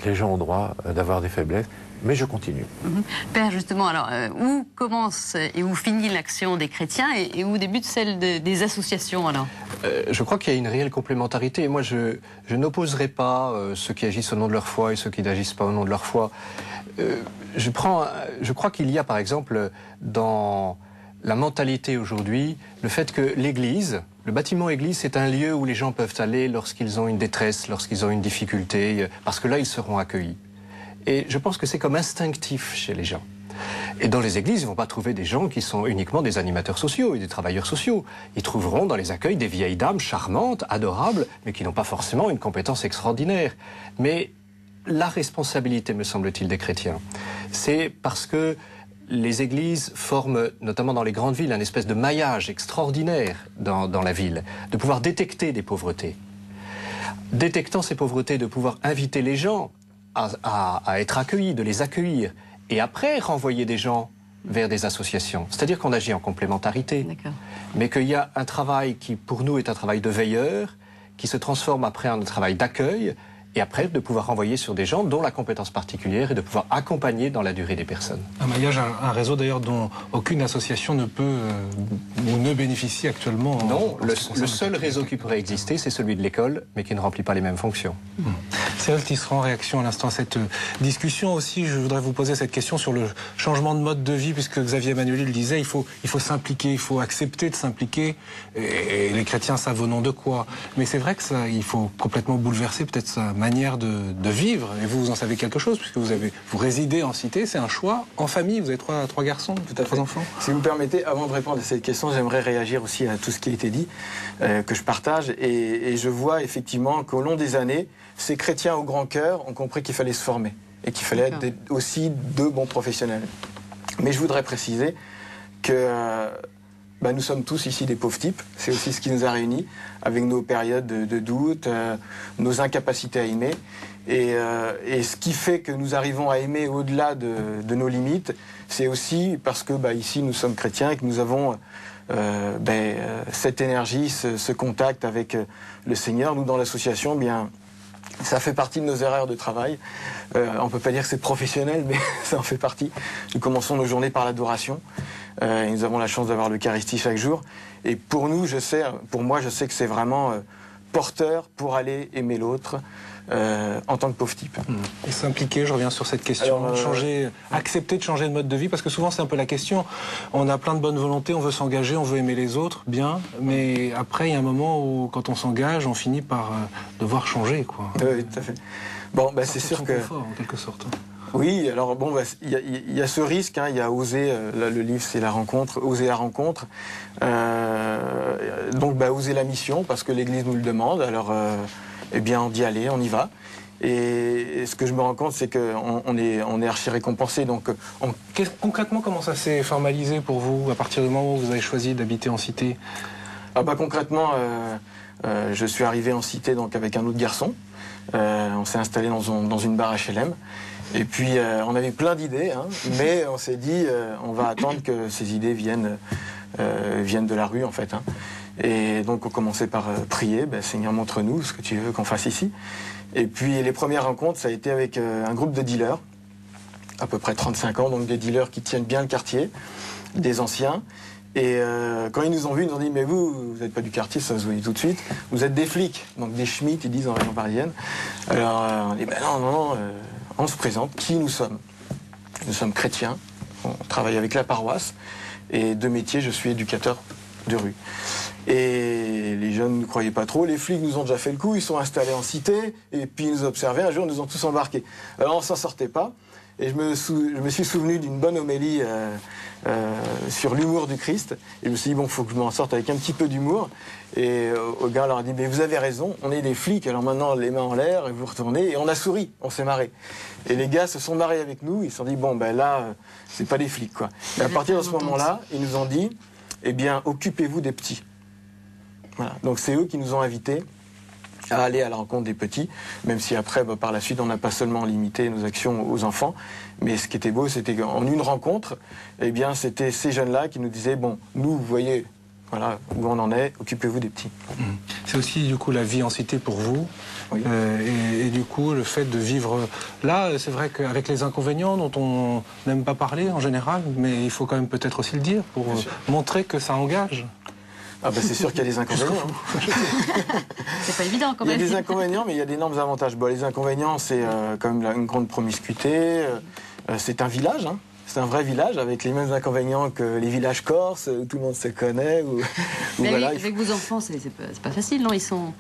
Speaker 3: Les gens ont droit d'avoir des faiblesses, mais je continue.
Speaker 1: Père, justement, alors, où commence et où finit l'action des chrétiens et où débute celle des associations, alors?
Speaker 4: Je crois qu'il y a une réelle complémentarité. Et moi, je n'opposerai pas ceux qui agissent au nom de leur foi et ceux qui n'agissent pas au nom de leur foi. Je crois qu'il y a, par exemple, dans la mentalité aujourd'hui, le fait que l'Église, le bâtiment Église, c'est un lieu où les gens peuvent aller lorsqu'ils ont une détresse, lorsqu'ils ont une difficulté, parce que là, ils seront accueillis. Et je pense que c'est comme instinctif chez les gens. Et dans les églises, ils ne vont pas trouver des gens qui sont uniquement des animateurs sociaux et des travailleurs sociaux. Ils trouveront dans les accueils des vieilles dames charmantes, adorables, mais qui n'ont pas forcément une compétence extraordinaire. Mais la responsabilité, me semble-t-il, des chrétiens, c'est parce que les églises forment, notamment dans les grandes villes, un espèce de maillage extraordinaire dans la ville, de pouvoir détecter des pauvretés. Détectant ces pauvretés, de pouvoir inviter les gens à être accueillis, de les accueillir, et après renvoyer des gens vers des associations. C'est-à-dire qu'on agit en complémentarité, mais qu'il y a un travail qui, pour nous, est un travail de veilleur, qui se transforme après en un travail d'accueil, et après de pouvoir renvoyer sur des gens dont la compétence particulière est de pouvoir accompagner dans la durée des personnes.
Speaker 2: Un maillage, un réseau d'ailleurs dont aucune association ne peut ou ne bénéficie actuellement.
Speaker 4: Non, le seul réseau qui pourrait exister, c'est celui de l'école, mais qui ne remplit pas les mêmes fonctions.
Speaker 2: Cyril Tisserand, réaction à l'instant à cette discussion aussi. Je voudrais vous poser cette question sur le changement de mode de vie, puisque Xavier Emmanuel le disait, il faut s'impliquer, il faut accepter de s'impliquer. Et les chrétiens savent au nom de quoi. Mais c'est vrai que ça, il faut complètement bouleverser peut-être sa manière de vivre. Et vous en savez quelque chose, puisque vous résidez en cité, c'est un choix en famille. Vous avez trois garçons, trois enfants.
Speaker 6: Si vous me permettez, avant de répondre à cette question, j'aimerais réagir aussi à tout ce qui a été dit, que je partage. Et je vois effectivement qu'au long des années, ces chrétiens au grand cœur ont compris qu'il fallait se former et qu'il fallait être aussi de bons professionnels. Mais je voudrais préciser que nous sommes tous ici des pauvres types. C'est aussi ce qui nous a réunis, avec nos périodes de doute, nos incapacités à aimer. Et ce qui fait que nous arrivons à aimer au-delà de nos limites, c'est aussi parce que ici nous sommes chrétiens et que nous avons cette énergie, ce contact avec le Seigneur. Nous, dans l'association, ça fait partie de nos erreurs de travail. On ne peut pas dire que c'est professionnel, mais ça en fait partie. Nous commençons nos journées par l'adoration. Et nous avons la chance d'avoir l'Eucharistie chaque jour. Et pour moi, je sais que c'est vraiment porteur pour aller aimer l'autre en tant que pauvre type.
Speaker 2: Et s'impliquer, je reviens sur cette question, accepter de changer de mode de vie, parce que souvent c'est un peu la question. On a plein de bonnes volontés, on veut s'engager, on veut aimer les autres, bien, mais après il y a un moment où quand on s'engage, on finit par devoir changer, quoi.
Speaker 6: Oui, tout à fait. C'est sûr que...
Speaker 2: confort, en quelque sorte.
Speaker 6: Oui, alors il y a ce risque, il y a oser, là, le livre c'est la rencontre, oser la rencontre, oser la mission, parce que l'Église nous le demande, alors on dit allez, on y va. Et ce que je me rends compte, c'est qu'on est archi récompensé. Donc,
Speaker 2: concrètement, comment ça s'est formalisé pour vous, à partir du moment où vous avez choisi d'habiter en cité?
Speaker 6: Concrètement, je suis arrivé en cité donc, avec un autre garçon. On s'est installé dans une barre HLM. Et puis, on avait plein d'idées, mais on s'est dit, on va attendre que ces idées viennent de la rue, en fait. Et donc, on commençait par prier, Seigneur, montre-nous ce que tu veux qu'on fasse ici. Et puis, les premières rencontres, ça a été avec un groupe de dealers, à peu près 35 ans, donc des dealers qui tiennent bien le quartier, des anciens. Et quand ils nous ont vus, ils nous ont dit, mais vous n'êtes pas du quartier, ça se voit tout de suite, vous êtes des flics, donc des schmitts, ils disent en région parisienne. Alors, on dit, non, on se présente, qui nous sommes? Nous sommes chrétiens, on travaille avec la paroisse, et de métier, je suis éducateur de rue. Et les jeunes ne croyaient pas trop, les flics nous ont déjà fait le coup, ils sont installés en cité, et puis ils nous observaient, un jour ils nous ont tous embarqués. Alors on s'en sortait pas, et je me suis souvenu d'une bonne homélie sur l'humour du Christ, et je me suis dit, faut que je m'en sorte avec un petit peu d'humour, et au gars on leur a dit, mais vous avez raison, on est des flics, alors maintenant les mains en l'air, et vous retournez, et on a souri, on s'est marré. Et les gars se sont marrés avec nous, ils se sont dit, là, c'est pas des flics, quoi. Et à partir de ce moment-là, ils nous ont dit, occupez-vous des petits. Voilà. Donc c'est eux qui nous ont invités à aller à la rencontre des petits, même si après, par la suite, on n'a pas seulement limité nos actions aux enfants, mais ce qui était beau, c'était qu'en une rencontre, c'était ces jeunes-là qui nous disaient, nous, vous voyez, voilà où on en est, occupez-vous des petits.
Speaker 2: C'est aussi, du coup, la vie en cité pour vous, oui. Et du coup, le fait de vivre là, c'est vrai qu'avec les inconvénients dont on n'aime pas parler en général, mais il faut quand même peut-être aussi le dire pour montrer que ça engage.
Speaker 6: C'est sûr qu'il y a des inconvénients.
Speaker 1: C'est pas évident quand même.
Speaker 6: Il y a des inconvénients, mais il y a d'énormes avantages. Les inconvénients, c'est quand même une grande promiscuité. C'est un village, c'est un vrai village avec les mêmes inconvénients que les villages corses, où tout le monde se connaît.
Speaker 1: Avec vos enfants, c'est pas facile, non? Ils sont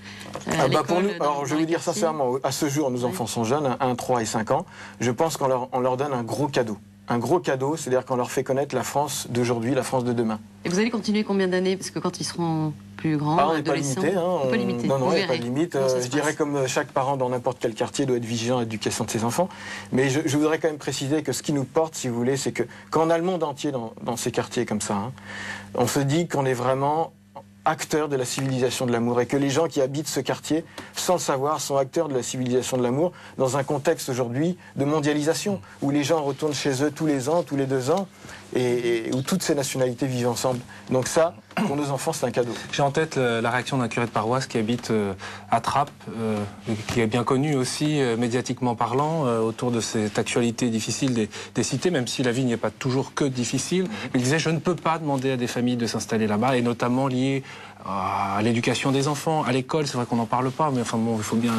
Speaker 6: pour nous, alors je vais vous dire sincèrement, à ce jour, nos enfants sont jeunes, 1, 3 et 5 ans. Je pense qu'on leur donne un gros cadeau. Un gros cadeau, c'est-à-dire qu'on leur fait connaître la France d'aujourd'hui, la France de demain.
Speaker 1: Et vous allez continuer combien d'années? Parce que quand ils seront plus grands,
Speaker 6: on n'est pas limité.
Speaker 1: Pas limité.
Speaker 6: Non, il n'y a pas de limite. Je dirais comme chaque parent dans n'importe quel quartier doit être vigilant à l'éducation de ses enfants. Mais je voudrais quand même préciser que ce qui nous porte, si vous voulez, c'est que quand on a le monde entier dans ces quartiers comme ça, on se dit qu'on est vraiment acteurs de la civilisation de l'amour et que les gens qui habitent ce quartier, sans le savoir, sont acteurs de la civilisation de l'amour dans un contexte aujourd'hui de mondialisation où les gens retournent chez eux tous les ans, tous les 2 ans et où toutes ces nationalités vivent ensemble. Donc ça, pour nos enfants, c'est un cadeau.
Speaker 2: J'ai en tête la réaction d'un curé de paroisse qui habite à Trappes, qui est bien connu aussi, médiatiquement parlant, autour de cette actualité difficile des cités, même si la vie n'y est pas toujours que difficile. Il disait, je ne peux pas demander à des familles de s'installer là-bas, et notamment lié à l'éducation des enfants, à l'école. C'est vrai qu'on n'en parle pas, mais enfin bon, il faut bien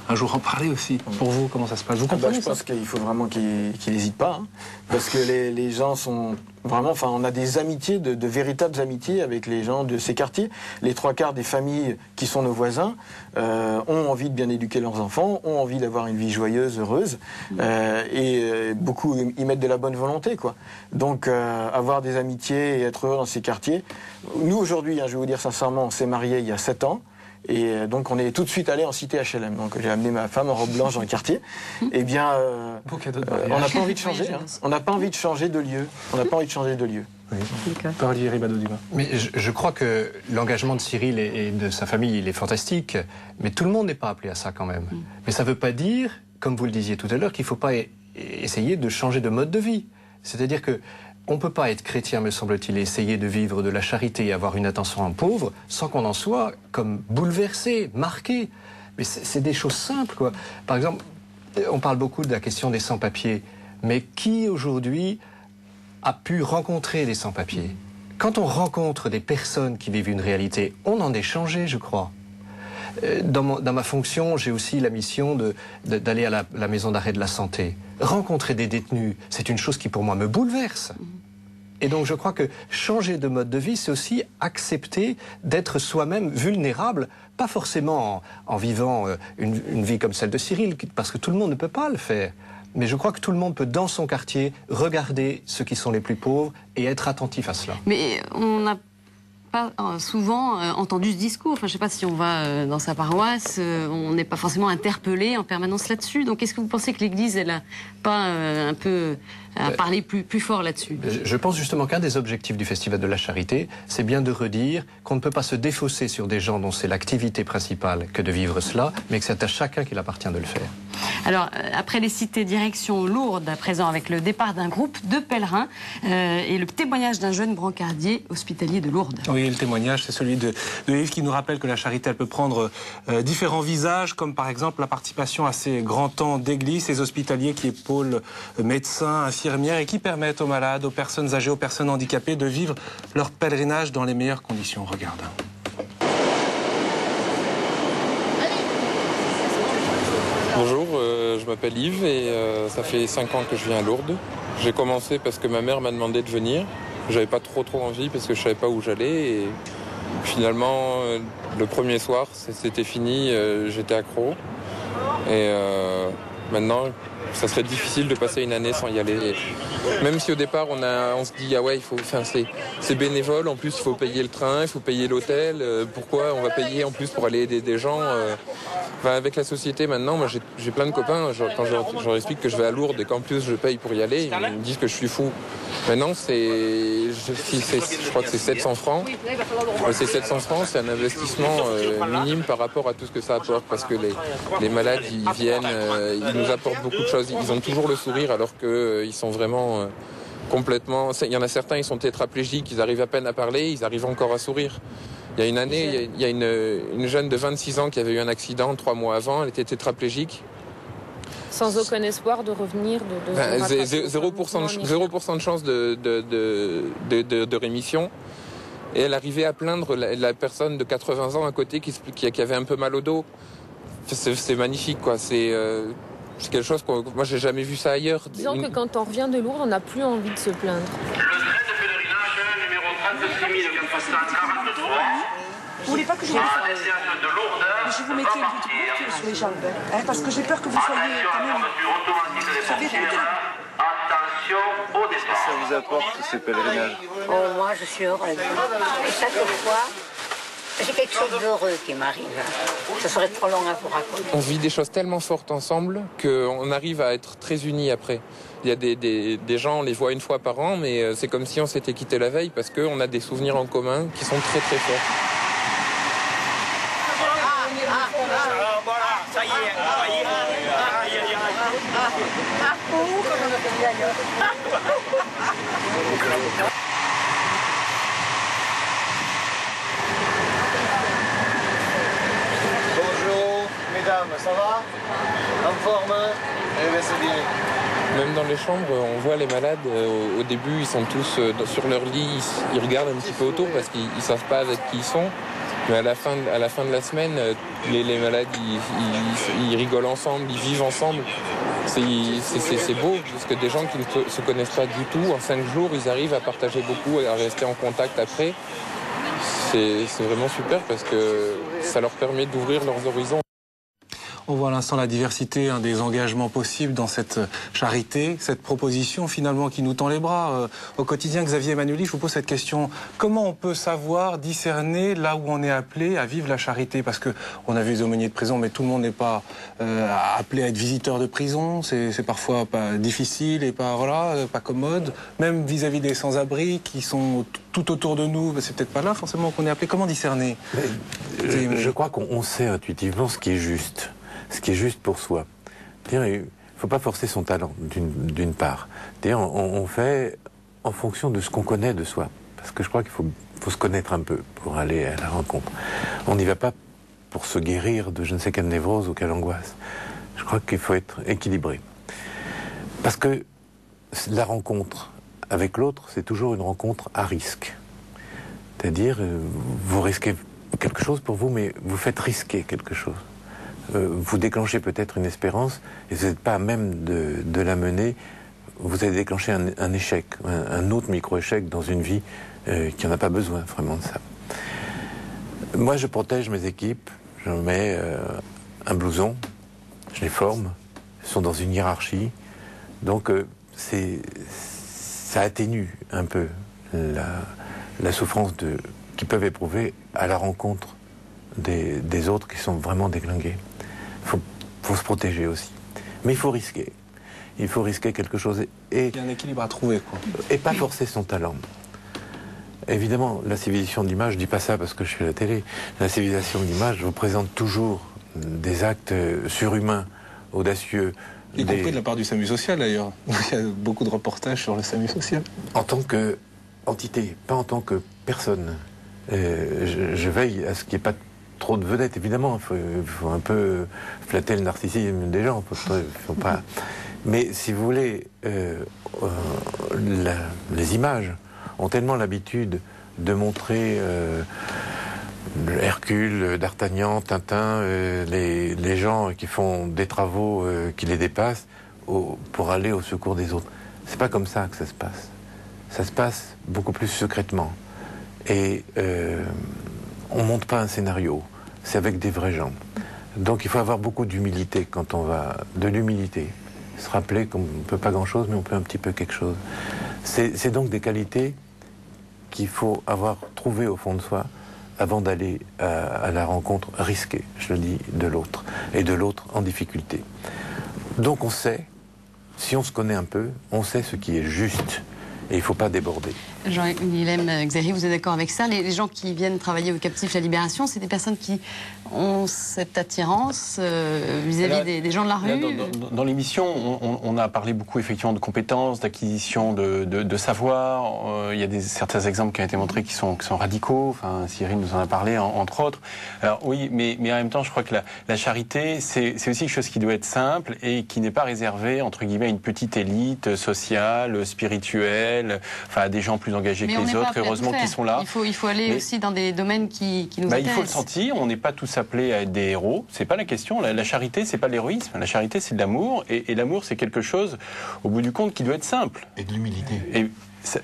Speaker 2: un jour en parler aussi. Pour vous, comment ça se passe? Vous comprenez?
Speaker 6: Je pense qu'il faut vraiment qu'il n'hésite pas, hein, parce que les gens sont vraiment, enfin, on a des amitiés, de véritables amitiés avec les gens de ces quartiers. Les 3/4 des familles qui sont nos voisins ont envie de bien éduquer leurs enfants, ont envie d'avoir une vie joyeuse, heureuse, et beaucoup y mettent de la bonne volonté, quoi. Donc, avoir des amitiés et être heureux dans ces quartiers. Nous, aujourd'hui, hein, je vais vous dire sincèrement, on s'est mariés il y a 7 ans. Et donc on est tout de suite allé en cité HLM. Donc j'ai amené ma femme en robe blanche dans le quartier. Eh bien, on n'a pas envie de changer. Hein. On n'a pas envie de changer de lieu. On n'a pas envie de changer de lieu.
Speaker 2: Oui. Mais
Speaker 4: je crois que l'engagement de Cyril et de sa famille, il est fantastique. Mais tout le monde n'est pas appelé à ça quand même. Mais ça ne veut pas dire, comme vous le disiez tout à l'heure, qu'il ne faut pas essayer de changer de mode de vie. C'est-à-dire que on ne peut pas être chrétien, me semble-t-il, et essayer de vivre de la charité et avoir une attention à un pauvre sans qu'on en soit comme bouleversé, marqué. Mais c'est des choses simples, quoi. Par exemple, on parle beaucoup de la question des sans-papiers. Mais qui, aujourd'hui, a pu rencontrer des sans-papiers? Quand on rencontre des personnes qui vivent une réalité, on en est changé, je crois. Dans ma fonction, j'ai aussi la mission d'aller à la maison d'arrêt de la santé. Rencontrer des détenus, c'est une chose qui pour moi me bouleverse. Et donc je crois que changer de mode de vie, c'est aussi accepter d'être soi-même vulnérable, pas forcément en vivant une vie comme celle de Cyril, parce que tout le monde ne peut pas le faire. Mais je crois que tout le monde peut, dans son quartier, regarder ceux qui sont les plus pauvres et être attentif à cela.
Speaker 1: Mais on n'a pas souvent entendu ce discours. Enfin, je ne sais pas si on va dans sa paroisse, on n'est pas forcément interpellé en permanence là-dessus. Donc, est-ce que vous pensez que l'Église, elle n'a pas un peu à parler plus fort là-dessus?
Speaker 4: Je pense justement qu'un des objectifs du Festival de la Charité, c'est bien de redire qu'on ne peut pas se défausser sur des gens dont c'est l'activité principale que de vivre cela, mais que c'est à chacun qu'il appartient de le faire.
Speaker 1: Alors, après les cités, direction Lourdes, à présent, avec le départ d'un groupe de pèlerins et le témoignage d'un jeune brancardier hospitalier de Lourdes.
Speaker 2: Oui, le témoignage, c'est celui de Yves qui nous rappelle que la charité, elle peut prendre différents visages, comme par exemple la participation à ces grands temps d'église, ces hospitaliers qui épaulent médecins, infirmières et qui permettent aux malades, aux personnes âgées, aux personnes handicapées de vivre leur pèlerinage dans les meilleures conditions. Regarde.
Speaker 14: Bonjour, je m'appelle Yves et ça fait 5 ans que je viens à Lourdes. J'ai commencé parce que ma mère m'a demandé de venir. J'avais pas trop envie parce que je savais pas où j'allais et finalement le premier soir c'était fini, j'étais accro et maintenant ça serait difficile de passer une année sans y aller. Même si au départ on se dit ah ouais c'est bénévole, en plus il faut payer le train, il faut payer l'hôtel, pourquoi on va payer en plus pour aller aider des gens avec la société maintenant, moi j'ai plein de copains, quand je leur explique que je vais à Lourdes et qu'en plus je paye pour y aller, ils me disent que je suis fou. Maintenant je crois que c'est 700 francs. Ces 700 francs, c'est un investissement minime par rapport à tout ce que ça apporte, parce que les malades, ils viennent, ils nous apportent beaucoup de choses. Ils ont toujours le sourire alors qu'ils sont vraiment complètement... Il y en a certains, ils sont tétraplégiques, ils arrivent à peine à parler, ils arrivent encore à sourire. Il y a une année, il y a une jeune de 26 ans qui avait eu un accident 3 mois avant, elle était tétraplégique.
Speaker 18: Sans aucun espoir de revenir,
Speaker 14: 0% de chance de rémission. Et elle arrivait à plaindre la personne de 80 ans à côté qui avait un peu mal au dos. C'est magnifique, quoi. C'est quelque chose que moi j'ai jamais vu ça ailleurs.
Speaker 18: Disons que quand on revient de Lourdes, on n'a plus envie de se plaindre.
Speaker 19: Vous voulez pas que je vous mettiez une petite couverture sur les jambes, hein, parce que j'ai peur que vous soyez quand même...
Speaker 20: Attention au départ. Ça vous apporte ces pèlerinages?
Speaker 21: Oh, moi je suis heureuse. Et chaque fois, j'ai quelque chose d'heureux qui m'arrive. Ce serait trop long à vous raconter.
Speaker 14: On vit des choses tellement fortes ensemble qu'on arrive à être très unis après. Il y a des gens, on les voit une fois par an, mais c'est comme si on s'était quitté la veille parce qu'on a des souvenirs en commun qui sont très très forts.
Speaker 20: Ça y est, madame, ça va? En forme? Eh bien, c'est bien.
Speaker 14: Même dans les chambres, on voit les malades, au début, ils sont tous sur leur lit, ils regardent un petit peu autour parce qu'ils ne savent pas avec qui ils sont. Mais à la fin de la semaine, les malades, ils rigolent ensemble, ils vivent ensemble. C'est beau, parce que des gens qui ne se connaissent pas du tout, en 5 jours, ils arrivent à partager beaucoup, à rester en contact après. C'est vraiment super parce que ça leur permet d'ouvrir leurs horizons.
Speaker 2: On voit à l'instant la diversité des engagements possibles dans cette charité, cette proposition finalement qui nous tend les bras au quotidien. Xavier Emmanueli, je vous pose cette question. Comment on peut savoir, discerner là où on est appelé à vivre la charité? Parce qu'on a vu les aumôniers de prison, mais tout le monde n'est pas appelé à être visiteur de prison. C'est parfois pas difficile et pas commode. Même vis-à-vis des sans-abri qui sont tout autour de nous, c'est peut-être pas là forcément qu'on est appelé. Comment discerner?
Speaker 3: Je crois qu'on sait intuitivement ce qui est juste. Ce qui est juste pour soi. Il ne faut pas forcer son talent, d'une part. On fait en fonction de ce qu'on connaît de soi. Parce que je crois qu'il faut se connaître un peu pour aller à la rencontre. On n'y va pas pour se guérir de je ne sais quelle névrose ou quelle angoisse. Je crois qu'il faut être équilibré. Parce que la rencontre avec l'autre, c'est toujours une rencontre à risque. C'est-à-dire, vous risquez quelque chose pour vous, mais vous faites risquer quelque chose. Vous déclenchez peut-être une espérance et vous n'êtes pas à même de la mener. Vous avez déclenché un échec, un autre micro-échec dans une vie qui n'en a pas besoin vraiment de ça. Moi, je protège mes équipes, je mets un blouson, je les forme, ils sont dans une hiérarchie. Donc, ça atténue un peu la souffrance qu'ils peuvent éprouver à la rencontre des autres qui sont vraiment déglingués. Il faut se protéger aussi. Mais il faut risquer. Il faut risquer quelque chose. Et
Speaker 2: il y a un équilibre à trouver, quoi.
Speaker 3: Et pas forcer son talent. Évidemment, la civilisation de l'image, je ne dis pas ça parce que je suis à la télé, la civilisation de l'image vous présente toujours des actes surhumains, audacieux.
Speaker 2: Y compris de la part du SAMU social, d'ailleurs. Il y a beaucoup de reportages sur le SAMU social.
Speaker 3: En tant qu'entité, pas en tant que personne. Je veille à ce qu'il n'y ait pas trop de vedettes, évidemment. Il faut un peu flatter le narcissisme des gens. Faut pas... Mais si vous voulez, les images ont tellement l'habitude de montrer Hercule, D'Artagnan, Tintin, les gens qui font des travaux qui les dépassent pour aller au secours des autres. C'est pas comme ça que ça se passe. Ça se passe beaucoup plus secrètement. Et on ne monte pas un scénario, c'est avec des vrais gens. Donc il faut avoir beaucoup d'humilité quand on va... De l'humilité. Se rappeler qu'on ne peut pas grand-chose, mais on peut un petit peu quelque chose. C'est donc des qualités qu'il faut avoir trouvées au fond de soi avant d'aller à la rencontre risquée, je le dis, de l'autre. Et de l'autre en difficulté. Donc on sait, si on se connaît un peu, on sait ce qui est juste. Et il ne faut pas déborder.
Speaker 1: Jean-Guilhem Xéry, vous êtes d'accord avec ça? Les gens qui viennent travailler au captif La Libération, c'est des personnes qui ont cette attirance vis-à-vis des gens de la rue?
Speaker 5: Dans l'émission, on a parlé beaucoup effectivement de compétences, d'acquisition de savoir. Il y a certains exemples qui ont été montrés qui sont radicaux. Enfin, Cyril nous en a parlé, entre autres. Alors oui, mais en même temps, je crois que la charité, c'est aussi quelque chose qui doit être simple et qui n'est pas réservé, entre guillemets, à une petite élite sociale, spirituelle, enfin à des gens plus engagés que les autres, heureusement qu'ils sont là.
Speaker 1: Il faut aller aussi dans des domaines qui nous intéressent.
Speaker 5: Il faut le sentir, on n'est pas tous appelés à être des héros, c'est pas la question. La charité, c'est pas l'héroïsme, la charité, c'est de l'amour, et l'amour, c'est quelque chose, au bout du compte, qui doit être simple.
Speaker 3: Et de l'humilité.
Speaker 5: Et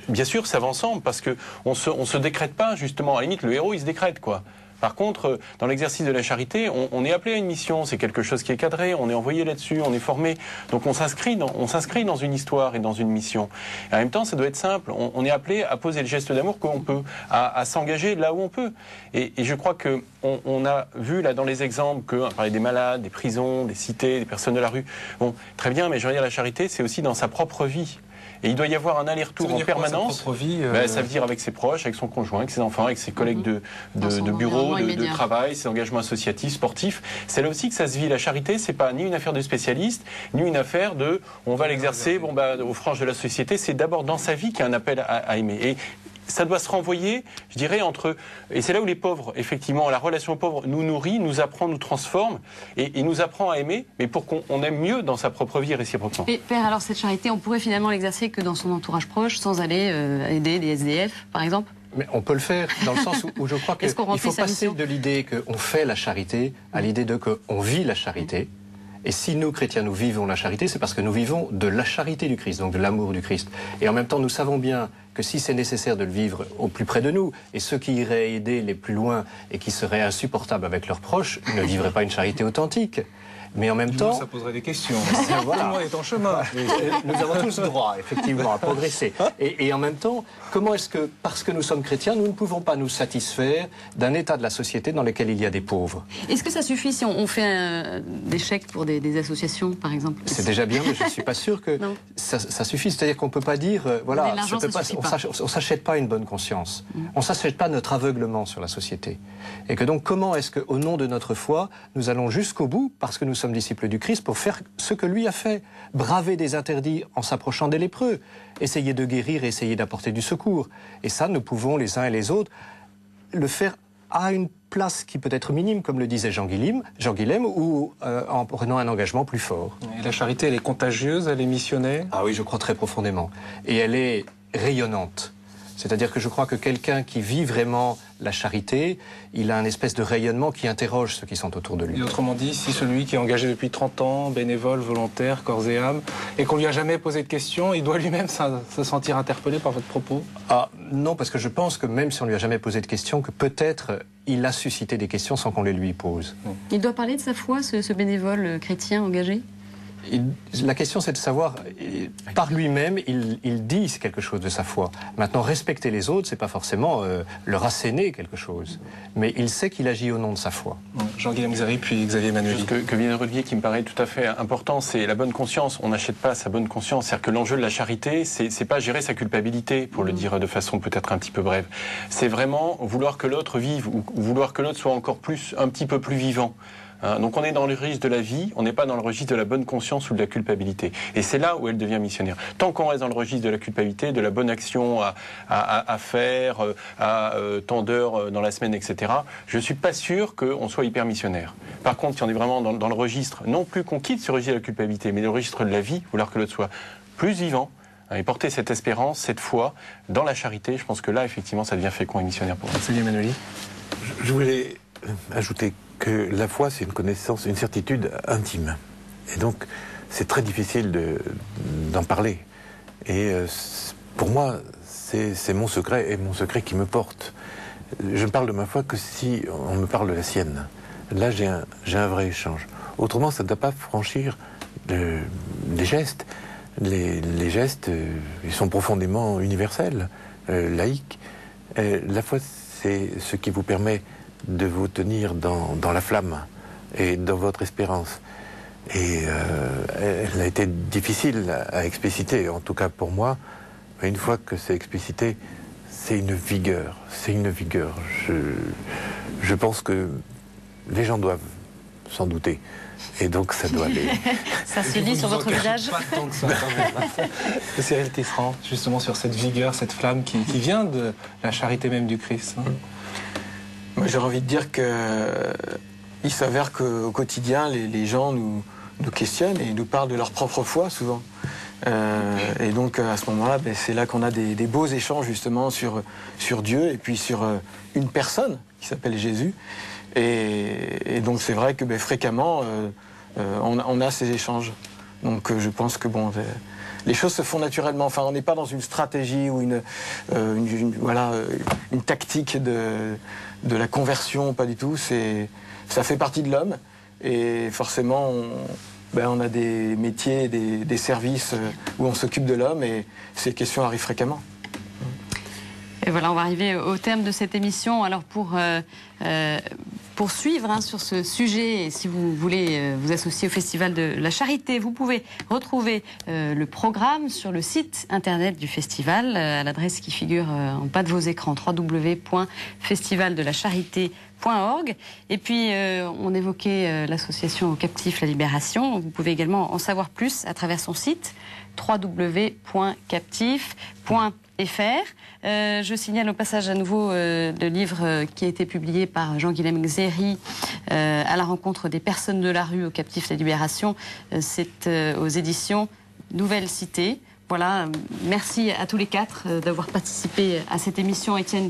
Speaker 5: bien sûr, ça va ensemble, parce qu'on se décrète pas, justement. À la limite, le héros, il se décrète, quoi. Par contre, dans l'exercice de la charité, on est appelé à une mission, c'est quelque chose qui est cadré, on est envoyé là-dessus, on est formé. Donc on s'inscrit dans une histoire et dans une mission. Et en même temps, ça doit être simple. On est appelé à poser le geste d'amour qu'on peut, à s'engager là où on peut. Et je crois qu'on a vu là dans les exemples qu'on parlait des malades, des prisons, des cités, des personnes de la rue. Bon, très bien, mais je veux dire, la charité, c'est aussi dans sa propre vie. Et il doit y avoir un aller-retour en permanence.
Speaker 2: Sa propre vie,
Speaker 5: ça veut dire avec ses proches, avec son conjoint, avec ses enfants, avec ses collègues de bureau, de travail, ses engagements associatifs, sportifs. C'est là aussi que ça se vit. La charité, c'est pas ni une affaire de spécialiste, ni une affaire de on va l'exercer aux franges de la société. C'est d'abord dans sa vie qu'il y a un appel à aimer. Et ça doit se renvoyer, je dirais, entre... Et c'est là où les pauvres, effectivement, la relation aux pauvres nous nourrit, nous apprend, nous transforme, et nous apprend à aimer, mais pour qu'on aime mieux dans sa propre vie réciproquement.
Speaker 1: Et Père, alors cette charité, on pourrait finalement l'exercer que dans son entourage proche, sans aller aider des SDF, par exemple?
Speaker 4: Mais on peut le faire, dans le sens où je crois qu'il faut passer de l'idée qu'on fait la charité à l'idée de qu'on vit la charité. Et si nous, chrétiens, nous vivons la charité, c'est parce que nous vivons de la charité du Christ, donc de l'amour du Christ. Et en même temps, nous savons bien que si c'est nécessaire de le vivre au plus près de nous, et ceux qui iraient aider les plus loin et qui seraient insupportables avec leurs proches, ne vivraient pas une charité authentique. Mais en même temps...
Speaker 2: Ça poserait des questions.
Speaker 4: Voilà.
Speaker 2: Tout le monde est en chemin.
Speaker 4: Nous avons tous droit, effectivement, à progresser. Et en même temps, comment est-ce que, parce que nous sommes chrétiens, nous ne pouvons pas nous satisfaire d'un état de la société dans lequel il y a des pauvres?
Speaker 1: Est-ce que ça suffit si on fait des chèques pour des associations, par exemple?
Speaker 4: C'est déjà bien, mais je ne suis pas sûr que ça suffit. C'est-à-dire qu'on ne peut pas dire, voilà, on ne s'achète pas une bonne conscience. On ne s'achète pas notre aveuglement sur la société. Et que donc, comment est-ce qu'au nom de notre foi, nous allons jusqu'au bout, parce que nous sommes disciples du Christ, pour faire ce que lui a fait, braver des interdits en s'approchant des lépreux, essayer de guérir et essayer d'apporter du secours. Et ça, nous pouvons, les uns et les autres, le faire à une place qui peut être minime, comme le disait Jean Guilhem, ou en prenant un engagement plus fort.
Speaker 2: Et la charité, elle est contagieuse, elle est missionnaire?
Speaker 4: Ah oui, je crois très profondément. Et elle est rayonnante. C'est-à-dire que je crois que quelqu'un qui vit vraiment la charité, il a un espèce de rayonnement qui interroge ceux qui sont autour de lui.
Speaker 2: Et autrement dit, si celui qui est engagé depuis 30 ans, bénévole, volontaire, corps et âme, et qu'on lui a jamais posé de questions, il doit lui-même se sentir interpellé par votre propos?
Speaker 4: Ah non, parce que je pense que même si on lui a jamais posé de questions, que peut-être il a suscité des questions sans qu'on les lui pose.
Speaker 1: Il doit parler de sa foi, ce bénévole chrétien engagé?
Speaker 4: La question, c'est de savoir, par lui-même, il dit quelque chose de sa foi. Maintenant, respecter les autres, c'est pas forcément leur asséner quelque chose, mais il sait qu'il agit au nom de sa foi.
Speaker 2: Jean-Guilhem Xary, puis Xavier Manueli.
Speaker 5: Ce que vient de relier, qui me paraît tout à fait important, c'est la bonne conscience. On n'achète pas sa bonne conscience. C'est-à-dire que l'enjeu de la charité, c'est pas gérer sa culpabilité, pour le dire de façon peut-être un petit peu brève. C'est vraiment vouloir que l'autre vive, ou vouloir que l'autre soit encore plus, un petit peu plus vivant. Donc on est dans le registre de la vie, on n'est pas dans le registre de la bonne conscience ou de la culpabilité. Et c'est là où elle devient missionnaire. Tant qu'on reste dans le registre de la culpabilité, de la bonne action à faire, tant d'heures dans la semaine, etc., je ne suis pas sûr qu'on soit hyper missionnaire. Par contre, si on est vraiment dans le registre, non plus qu'on quitte ce registre de la culpabilité, mais le registre de la vie, vouloir que l'autre soit plus vivant, et porter cette espérance, cette foi, dans la charité, je pense que là, effectivement, ça devient fécond et missionnaire pour nous.
Speaker 2: Xavier Manueli.
Speaker 3: Je voulais ajouter que la foi, c'est une connaissance, une certitude intime. Et donc, c'est très difficile d'en parler. Et pour moi, c'est mon secret, et mon secret qui me porte. Je ne parle de ma foi que si on me parle de la sienne. Là, j'ai un vrai échange. Autrement, ça ne doit pas franchir des gestes. Les gestes, ils sont profondément universels, laïques. La foi, c'est ce qui vous permet de vous tenir dans la flamme et dans votre espérance. Et elle a été difficile à expliciter, en tout cas pour moi. Mais une fois que c'est explicité, c'est une vigueur. C'est une vigueur. Je pense que les gens doivent s'en douter. Et donc ça doit aller.
Speaker 1: Ça se lit sur votre visage.
Speaker 2: Pas tant que ça, quand même. Cyril Tisserand, justement sur cette vigueur, cette flamme qui vient de la charité même du Christ.
Speaker 6: Moi, j'aurais envie de dire que il s'avère qu'au quotidien, les gens nous questionnent et nous parlent de leur propre foi souvent. Et donc à ce moment-là, c'est là qu'on a des beaux échanges justement sur Dieu et puis sur une personne qui s'appelle Jésus. Et donc c'est vrai que fréquemment, on a ces échanges. Donc je pense que bon, les choses se font naturellement. Enfin, on n'est pas dans une stratégie ou une tactique de la conversion, pas du tout. Ça fait partie de l'homme. Et forcément, on a des métiers, des services où on s'occupe de l'homme et ces questions arrivent fréquemment.
Speaker 1: Et voilà, on va arriver au terme de cette émission. Alors pour poursuivre sur ce sujet, et si vous voulez vous associer au Festival de la Charité, vous pouvez retrouver le programme sur le site internet du festival, à l'adresse qui figure en bas de vos écrans, www.festivaldelacharité.fr. Et puis, on évoquait l'association aux captifs La Libération. Vous pouvez également en savoir plus à travers son site www.captif.fr. Je signale au passage à nouveau le livre qui a été publié par Jean-Guilhem Xéry à la rencontre des personnes de la rue aux captifs La Libération. C'est aux éditions Nouvelle Cité. Voilà, merci à tous les quatre d'avoir participé à cette émission. Étienne,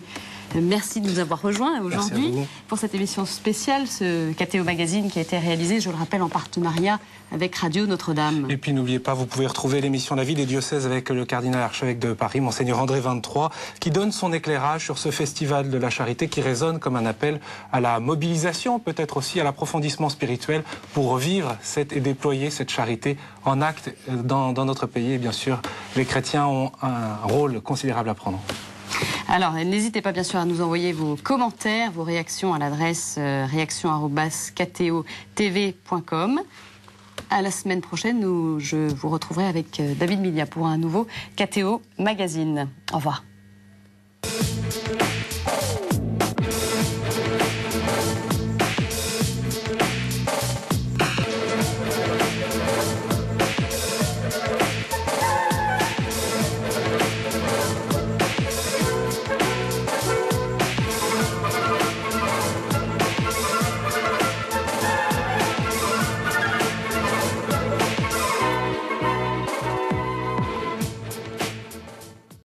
Speaker 1: merci de nous avoir rejoints aujourd'hui pour cette émission spéciale, ce KTO Magazine qui a été réalisé, je le rappelle, en partenariat avec Radio Notre-Dame.
Speaker 2: Et puis n'oubliez pas, vous pouvez retrouver l'émission La vie des diocèses avec le cardinal archevêque de Paris, Monseigneur André 23, qui donne son éclairage sur ce festival de la charité qui résonne comme un appel à la mobilisation, peut-être aussi à l'approfondissement spirituel pour vivre et déployer cette charité en acte dans notre pays. Et bien sûr, les chrétiens ont un rôle considérable à prendre.
Speaker 1: Alors, n'hésitez pas bien sûr à nous envoyer vos commentaires, vos réactions à l'adresse réaction@kto-tv.com. À la semaine prochaine, je vous retrouverai avec David Milia pour un nouveau KTO Magazine. Au revoir.